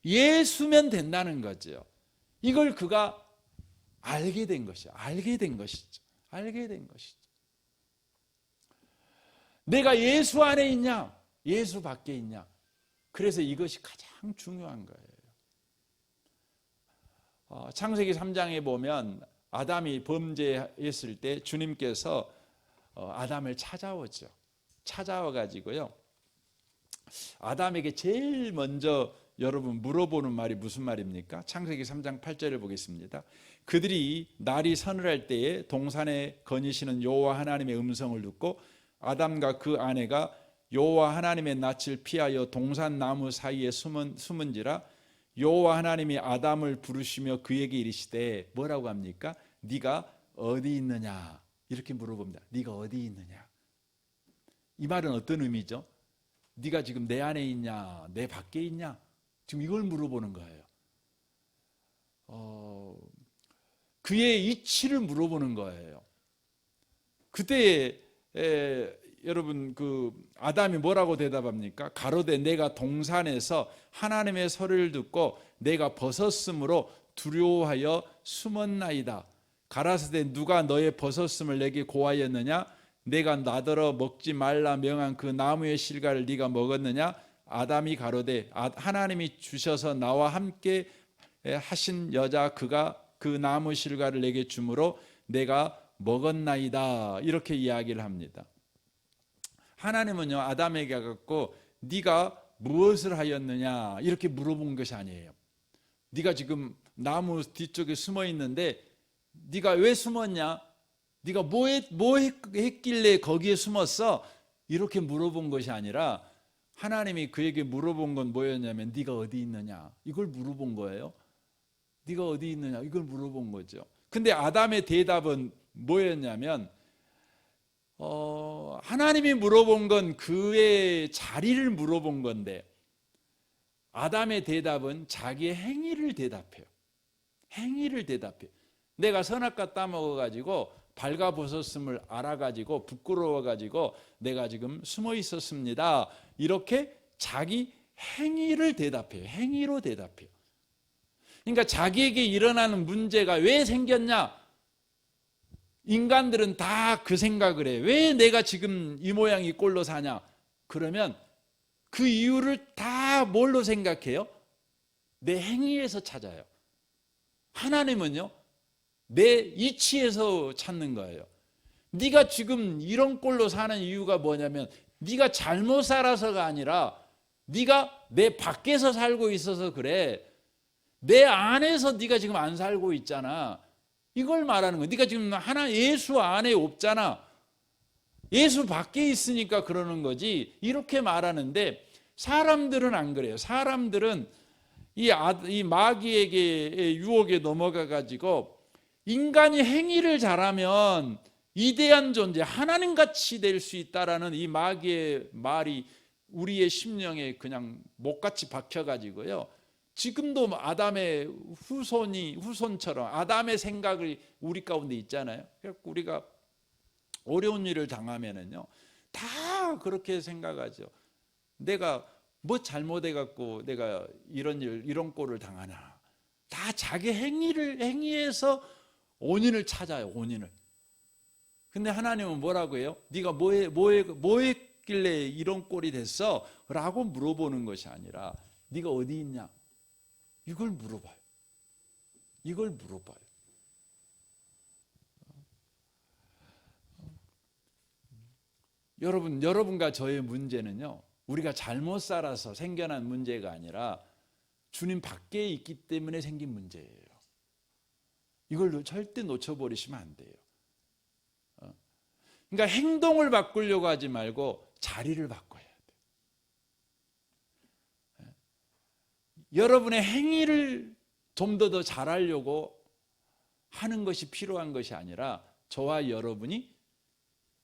예수면 된다는 거죠. 이걸 그가 알게 된 것이죠. 알게 된 것이죠. 내가 예수 안에 있냐? 예수 밖에 있냐? 그래서 이것이 가장 중요한 거예요. 창세기 3장에 보면 아담이 범죄했을 때 주님께서 아담을 찾아오죠. 찾아와가지고요. 아담에게 제일 먼저 여러분 물어보는 말이 무슨 말입니까? 창세기 3장 8절을 보겠습니다. 그들이 날이 서늘할 때에 동산에 거니시는 여호와 하나님의 음성을 듣고 아담과 그 아내가 여호와 하나님의 낯을 피하여 동산 나무 사이에 숨은지라 여호와 하나님이 아담을 부르시며 그에게 이르시되 뭐라고 합니까? 네가 어디 있느냐? 이렇게 물어봅니다. 네가 어디 있느냐? 이 말은 어떤 의미죠? 네가 지금 내 안에 있냐? 내 밖에 있냐? 지금 이걸 물어보는 거예요. 그의 이치를 물어보는 거예요. 그때 여러분 그 아담이 뭐라고 대답합니까? 가로되 내가 동산에서 하나님의 소리를 듣고 내가 벗었으므로 두려워하여 숨었나이다. 가라사대 누가 너의 벗었음을 내게 고하였느냐? 내가 나더러 먹지 말라 명한 그 나무의 실과를 네가 먹었느냐? 아담이 가로되 하나님이 주셔서 나와 함께 하신 여자 그가 그 나무 실과를 내게 주므로 내가 먹었나이다. 이렇게 이야기를 합니다. 하나님은요 아담에게 갖고 네가 무엇을 하였느냐 이렇게 물어본 것이 아니에요. 네가 지금 나무 뒤쪽에 숨어 있는데 네가 왜 숨었냐? 네가 뭐 했길래 거기에 숨었어? 이렇게 물어본 것이 아니라 하나님이 그에게 물어본 건 뭐였냐면 네가 어디 있느냐 이걸 물어본 거예요. 네가 어디 있느냐 이걸 물어본 거죠. 근데 아담의 대답은 뭐였냐면 하나님이 물어본 건 그의 자리를 물어본 건데 아담의 대답은 자기의 행위를 대답해요. 행위를 대답해요. 내가 선악과 따먹어가지고 발가벗었음을 알아가지고 부끄러워가지고 내가 지금 숨어 있었습니다. 이렇게 자기 행위를 대답해요. 행위로 대답해요. 그러니까 자기에게 일어나는 문제가 왜 생겼냐? 인간들은 다 그 생각을 해. 왜 내가 지금 이 모양 이 꼴로 사냐? 그러면 그 이유를 다 뭘로 생각해요? 내 행위에서 찾아요. 하나님은요, 내 이치에서 찾는 거예요. 네가 지금 이런 꼴로 사는 이유가 뭐냐면 네가 잘못 살아서가 아니라 네가 내 밖에서 살고 있어서 그래. 내 안에서 네가 지금 안 살고 있잖아. 이걸 말하는 거야. 네가 지금 예수 안에 없잖아. 예수 밖에 있으니까 그러는 거지. 이렇게 말하는데 사람들은 안 그래요. 사람들은 이 마귀에게 유혹에 넘어가 가지고 인간이 행위를 잘하면 위대한 존재, 하나님같이 될 수 있다라는 이 마귀의 말이 우리의 심령에 그냥 못같이 박혀가지고요. 지금도 아담의 후손처럼 아담의 생각이 우리 가운데 있잖아요. 우리가 어려운 일을 당하면은요, 다 그렇게 생각하죠. 내가 뭐 잘못해갖고 내가 이런 꼴을 당하나. 다 자기 행위에서 원인을 찾아요. 원인을. 근데 하나님은 뭐라고 해요? 네가 뭐 했길래 이런 꼴이 됐어? 라고 물어보는 것이 아니라 네가 어디 있냐? 이걸 물어봐요. 이걸 물어봐요. 여러분과 저의 문제는요, 우리가 잘못 살아서 생겨난 문제가 아니라 주님 밖에 있기 때문에 생긴 문제예요. 이걸 절대 놓쳐버리시면 안 돼요. 그러니까 행동을 바꾸려고 하지 말고 자리를 바꿔야 돼요. 여러분의 행위를 좀 더 잘하려고 하는 것이 필요한 것이 아니라 저와 여러분이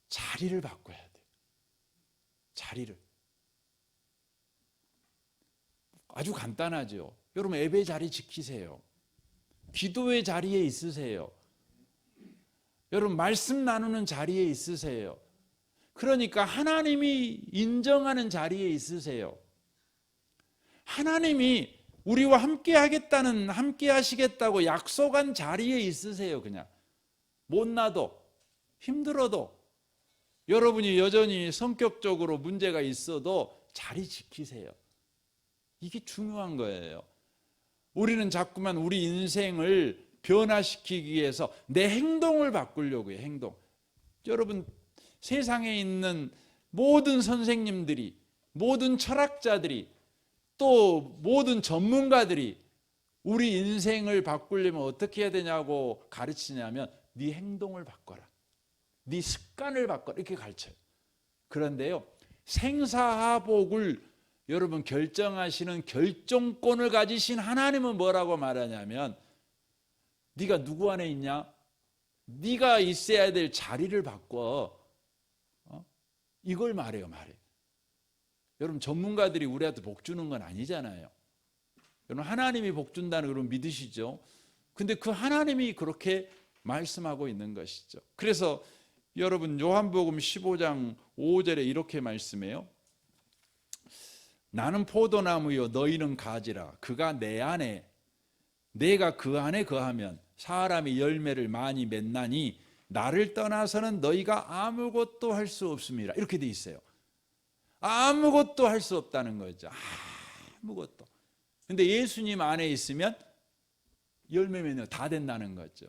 자리를 바꿔야 돼요. 자리를. 아주 간단하죠. 여러분 예배 자리 지키세요. 기도의 자리에 있으세요. 여러분 말씀 나누는 자리에 있으세요. 그러니까 하나님이 인정하는 자리에 있으세요. 하나님이 우리와 함께 하시겠다고 약속한 자리에 있으세요. 그냥 못나도 힘들어도 여러분이 여전히 성격적으로 문제가 있어도 자리 지키세요. 이게 중요한 거예요. 우리는 자꾸만 우리 인생을 변화시키기 위해서 내 행동을 바꾸려고 해요. 행동. 여러분 세상에 있는 모든 선생님들이, 모든 철학자들이, 또 모든 전문가들이 우리 인생을 바꾸려면 어떻게 해야 되냐고 가르치냐면 네 행동을 바꿔라. 네 습관을 바꿔라. 이렇게 가르쳐요. 그런데요, 생사하복을 여러분 결정하시는 결정권을 가지신 하나님은 뭐라고 말하냐면 네가 누구 안에 있냐? 네가 있어야 될 자리를 바꿔. 이걸 말해요. 여러분 전문가들이 우리한테 복 주는 건 아니잖아요. 여러분 하나님이 복 준다는 걸 믿으시죠? 근데 그 하나님이 그렇게 말씀하고 있는 것이죠. 그래서 여러분 요한복음 15장 5절에 이렇게 말씀해요. 나는 포도나무요 너희는 가지라. 그가 내 안에 내가 그 안에 거하면 사람이 열매를 많이 맺나니 나를 떠나서는 너희가 아무것도 할 수 없습니다. 이렇게 돼 있어요. 아무것도 할 수 없다는 거죠. 아무것도. 근데 예수님 안에 있으면 열매 맺는 다 된다는 거죠.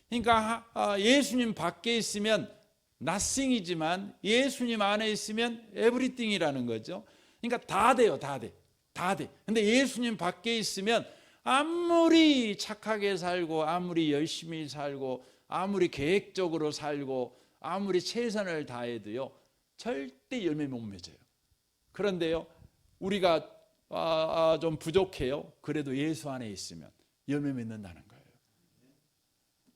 그러니까 예수님 밖에 있으면 nothing이지만 예수님 안에 있으면 everything이라는 거죠. 그러니까 다 돼요. 다 돼. 근데 예수님 밖에 있으면 아무리 착하게 살고 아무리 열심히 살고 아무리 계획적으로 살고 아무리 최선을 다해도요 절대 열매 못 맺어요. 그런데요 우리가 좀 부족해요. 그래도 예수 안에 있으면 열매 맺는다는 거예요.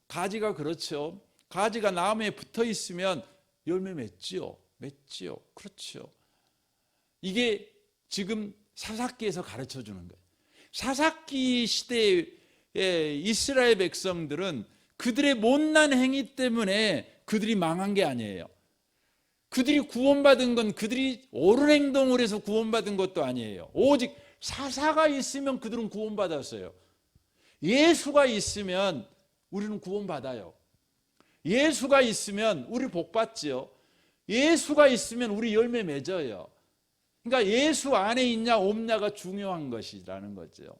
가지가 그렇죠. 가지가 나무에 붙어 있으면 열매 맺지요. 그렇죠. 이게 지금 사사기에서 가르쳐 주는 거예요. 사사기 시대의 이스라엘 백성들은 그들의 못난 행위 때문에 그들이 망한 게 아니에요. 그들이 구원받은 건 그들이 옳은 행동을 해서 구원받은 것도 아니에요. 오직 사사가 있으면 그들은 구원받았어요. 예수가 있으면 우리는 구원받아요. 예수가 있으면 우리 복 받지요. 예수가 있으면 우리 열매 맺어요. 그러니까 예수 안에 있냐 없냐가 중요한 것이라는 거죠.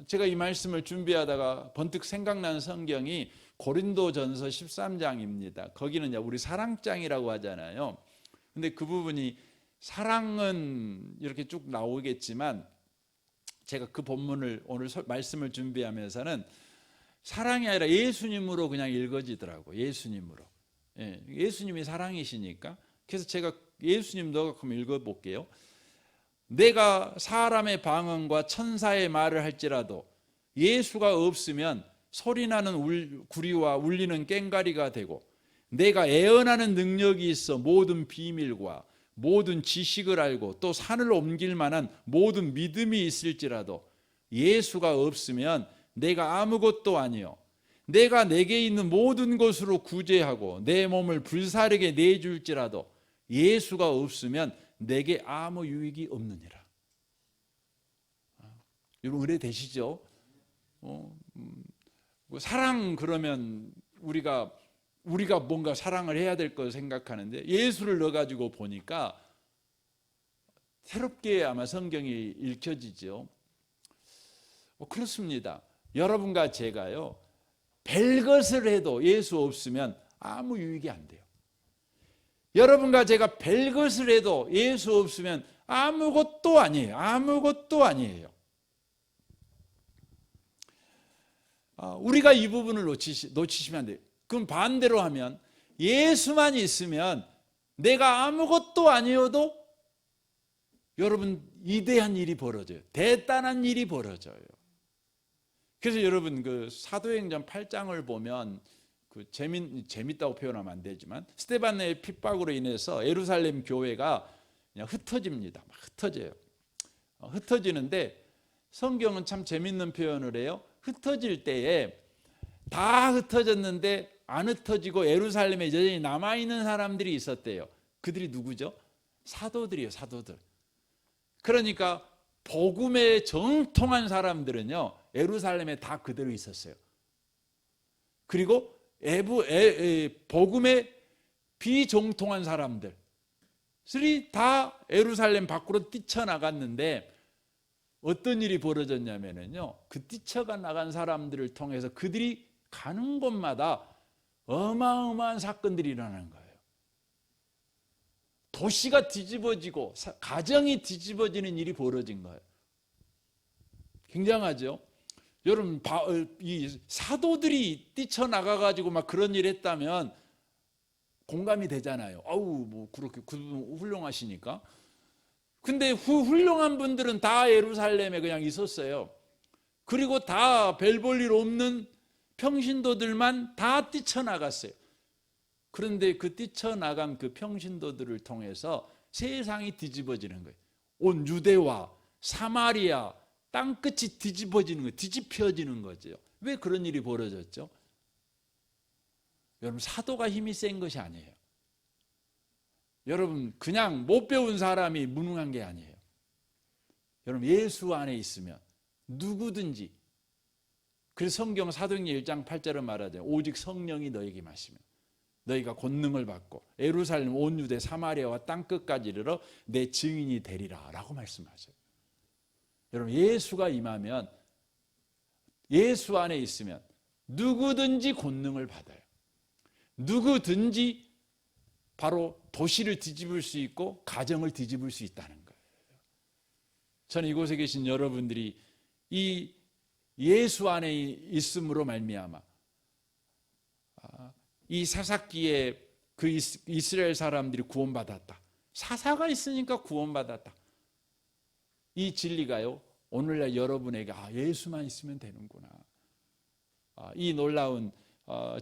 제가 이 말씀을 준비하다가 번뜩 생각난 성경이 고린도전서 13장입니다. 거기는 우리 사랑장이라고 하잖아요. 근데 그 부분이 사랑은 이렇게 쭉 나오겠지만 제가 그 본문을 오늘 말씀을 준비하면서는 사랑이 아니라 예수님으로 그냥 읽어지더라고요. 예수님으로. 예수님이 사랑이시니까. 그래서 제가 예수님 넣어서 한번 읽어볼게요. 내가 사람의 방언과 천사의 말을 할지라도 예수가 없으면 소리나는 구리와 울리는 꽹과리가 되고, 내가 애언하는 능력이 있어 모든 비밀과 모든 지식을 알고 또 산을 옮길 만한 모든 믿음이 있을지라도 예수가 없으면 내가 아무것도 아니요, 내가 내게 있는 모든 것으로 구제하고 내 몸을 불사르게 내줄지라도 예수가 없으면 내게 아무 유익이 없느니라. 여러분 의뢰되시죠? 사랑 그러면 우리가 뭔가 사랑을 해야 될 거 생각하는데 예수를 넣어가지고 보니까 새롭게 아마 성경이 읽혀지죠. 그렇습니다. 여러분과 제가요, 별것을 해도 예수 없으면 아무 유익이 안 돼요. 여러분과 제가 별것을 해도 예수 없으면 아무것도 아니에요. 아무것도 아니에요. 우리가 이 부분을 놓치시면 안 돼요. 그럼 반대로 하면 예수만 있으면 내가 아무것도 아니어도 여러분 위대한 일이 벌어져요. 대단한 일이 벌어져요. 그래서 여러분 그 사도행전 8장을 보면 재밌다고 표현하면 안 되지만 스데반의 핍박으로 인해서 예루살렘 교회가 그냥 흩어집니다. 막 흩어져요. 흩어지는데 성경은 참 재밌는 표현을 해요. 흩어질 때에 다 흩어졌는데 안 흩어지고 예루살렘에 여전히 남아있는 사람들이 있었대요. 그들이 누구죠? 사도들이에요. 사도들. 그러니까 복음에 정통한 사람들은요, 예루살렘에 다 그대로 있었어요. 그리고 복음에 비정통한 사람들이 다 예루살렘 밖으로 뛰쳐나갔는데 어떤 일이 벌어졌냐면요, 그 뛰쳐가 나간 사람들을 통해서 그들이 가는 곳마다 어마어마한 사건들이 일어나는 거예요. 도시가 뒤집어지고 가정이 뒤집어지는 일이 벌어진 거예요. 굉장하죠? 여러분 이 사도들이 뛰쳐나가가지고 막 그런 일 했다면 공감이 되잖아요. 아우 뭐 그렇게 훌륭하시니까. 근데 훌륭한 분들은 다 예루살렘에 그냥 있었어요. 그리고 다 별 볼 일 없는 평신도들만 다 뛰쳐나갔어요. 그런데 그 뛰쳐나간 그 평신도들을 통해서 세상이 뒤집어지는 거예요. 온 유대와 사마리아 땅끝이 뒤집어지는 거예요. 뒤집혀지는 거죠. 왜 그런 일이 벌어졌죠? 여러분 사도가 힘이 센 것이 아니에요. 여러분 그냥 못 배운 사람이 무능한 게 아니에요. 여러분 예수 안에 있으면 누구든지, 그래서 성경 사도행전 1장 8절은 말하죠. 오직 성령이 너에게 임하시면 너희가 권능을 받고 예루살렘 온 유대 사마리아와 땅끝까지 이르러 내 증인이 되리라 라고 말씀하셔요. 여러분 예수가 임하면, 예수 안에 있으면 누구든지 권능을 받아요. 누구든지 바로 도시를 뒤집을 수 있고 가정을 뒤집을 수 있다는 거예요. 저는 이곳에 계신 여러분들이 이 예수 안에 있음으로 말미암아 이 사사기에 그 이스라엘 사람들이 구원받았다. 사사가 있으니까 구원받았다. 이 진리가요, 오늘날 여러분에게 예수만 있으면 되는구나. 이 놀라운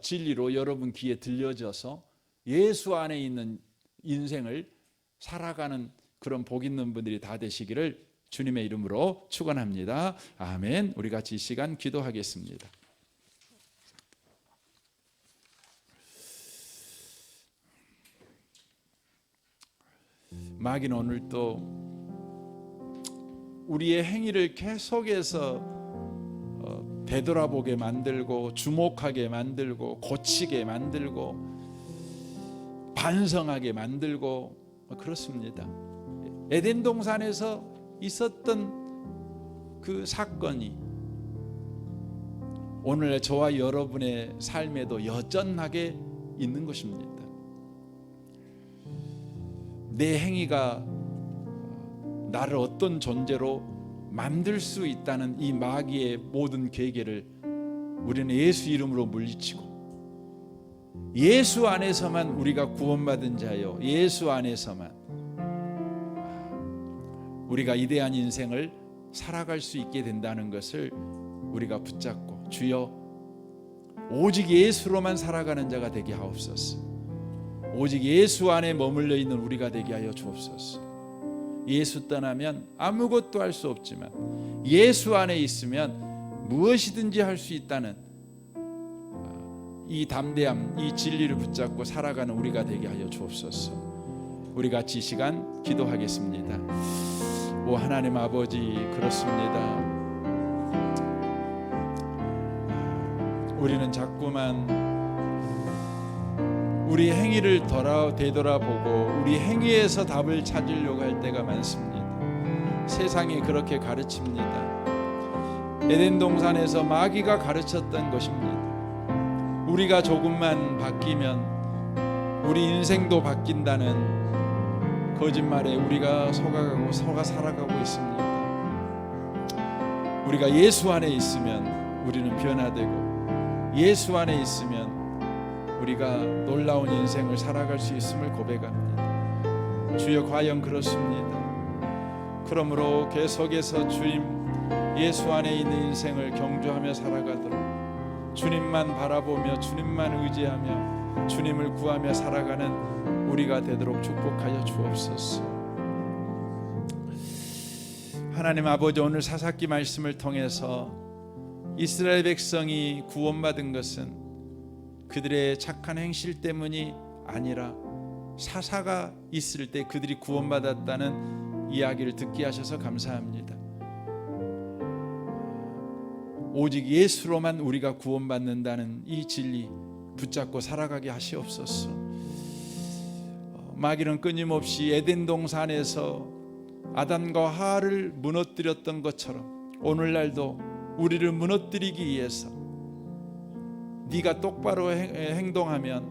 진리로 여러분 귀에 들려져서 예수 안에 있는 인생을 살아가는 그런 복 있는 분들이 다 되시기를 주님의 이름으로 축원합니다. 아멘. 우리 같이 이 시간 기도하겠습니다. 마귀는 오늘 또 우리의 행위를 계속해서 되돌아보게 만들고 주목하게 만들고 고치게 만들고 반성하게 만들고 그렇습니다. 에덴 동산에서 있었던 그 사건이 오늘 저와 여러분의 삶에도 여전하게 있는 것입니다. 내 행위가 나를 어떤 존재로 만들 수 있다는 이 마귀의 모든 계계를 우리는 예수 이름으로 물리치고 예수 안에서만 우리가 구원받은 자요, 예수 안에서만 우리가 이대한 인생을 살아갈 수 있게 된다는 것을 우리가 붙잡고 주여 오직 예수로만 살아가는 자가 되게 하옵소서. 오직 예수 안에 머물러 있는 우리가 되게 하여 주옵소서. 예수 떠나면 아무것도 할 수 없지만 예수 안에 있으면 무엇이든지 할 수 있다는 이 담대함, 이 진리를 붙잡고 살아가는 우리가 되게 하여 주옵소서. 우리 같이 이 시간 기도하겠습니다. 오 하나님 아버지, 그렇습니다. 우리는 자꾸만 우리 행위를 되돌아보고 우리 행위에서 답을 찾으려고 할 때가 많습니다. 세상이 그렇게 가르칩니다. 에덴 동산에서 마귀가 가르쳤던 것입니다. 우리가 조금만 바뀌면 우리 인생도 바뀐다는 거짓말에 우리가 속아가고 속아 살아가고 있습니다. 우리가 예수 안에 있으면 우리는 변화되고 예수 안에 있으면 우리가 놀라운 인생을 살아갈 수 있음을 고백합니다. 주여 과연 그렇습니다. 그러므로 계속해서 주님 예수 안에 있는 인생을 경주하며 살아가도록 주님만 바라보며 주님만 의지하며 주님을 구하며 살아가는 우리가 되도록 축복하여 주옵소서. 하나님 아버지, 오늘 사사기 말씀을 통해서 이스라엘 백성이 구원받은 것은 그들의 착한 행실 때문이 아니라 사사가 있을 때 그들이 구원받았다는 이야기를 듣게 하셔서 감사합니다. 오직 예수로만 우리가 구원받는다는 이 진리 붙잡고 살아가게 하시옵소서. 마귀는 끊임없이 에덴 동산에서 아담과 하와를 무너뜨렸던 것처럼 오늘날도 우리를 무너뜨리기 위해서 네가 똑바로 행동하면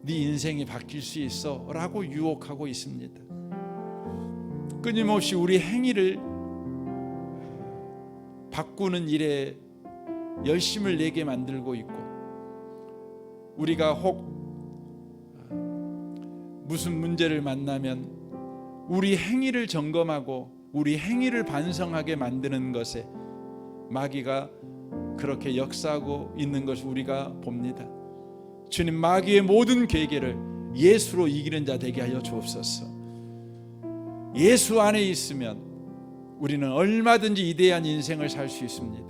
네 인생이 바뀔 수 있어 라고 유혹하고 있습니다. 끊임없이 우리 행위를 바꾸는 일에 열심을 내게 만들고 있고, 우리가 혹 무슨 문제를 만나면 우리 행위를 점검하고 우리 행위를 반성하게 만드는 것에 마귀가 그렇게 역사하고 있는 것을 우리가 봅니다. 주님, 마귀의 모든 계계를 예수로 이기는 자 되게 하여 주옵소서. 예수 안에 있으면 우리는 얼마든지 이대한 인생을 살 수 있습니다.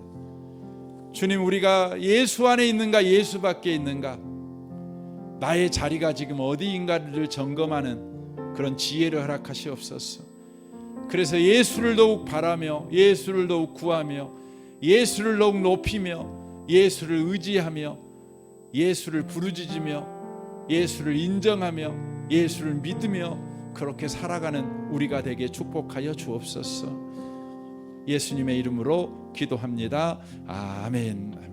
주님, 우리가 예수 안에 있는가 예수 밖에 있는가, 나의 자리가 지금 어디인가를 점검하는 그런 지혜를 허락하시옵소서. 그래서 예수를 더욱 바라며 예수를 더욱 구하며 예수를 더욱 높이며 예수를 의지하며 예수를 부르짖으며 예수를 인정하며 예수를 믿으며 그렇게 살아가는 우리가 되게 축복하여 주옵소서. 예수님의 이름으로 기도합니다. 아멘.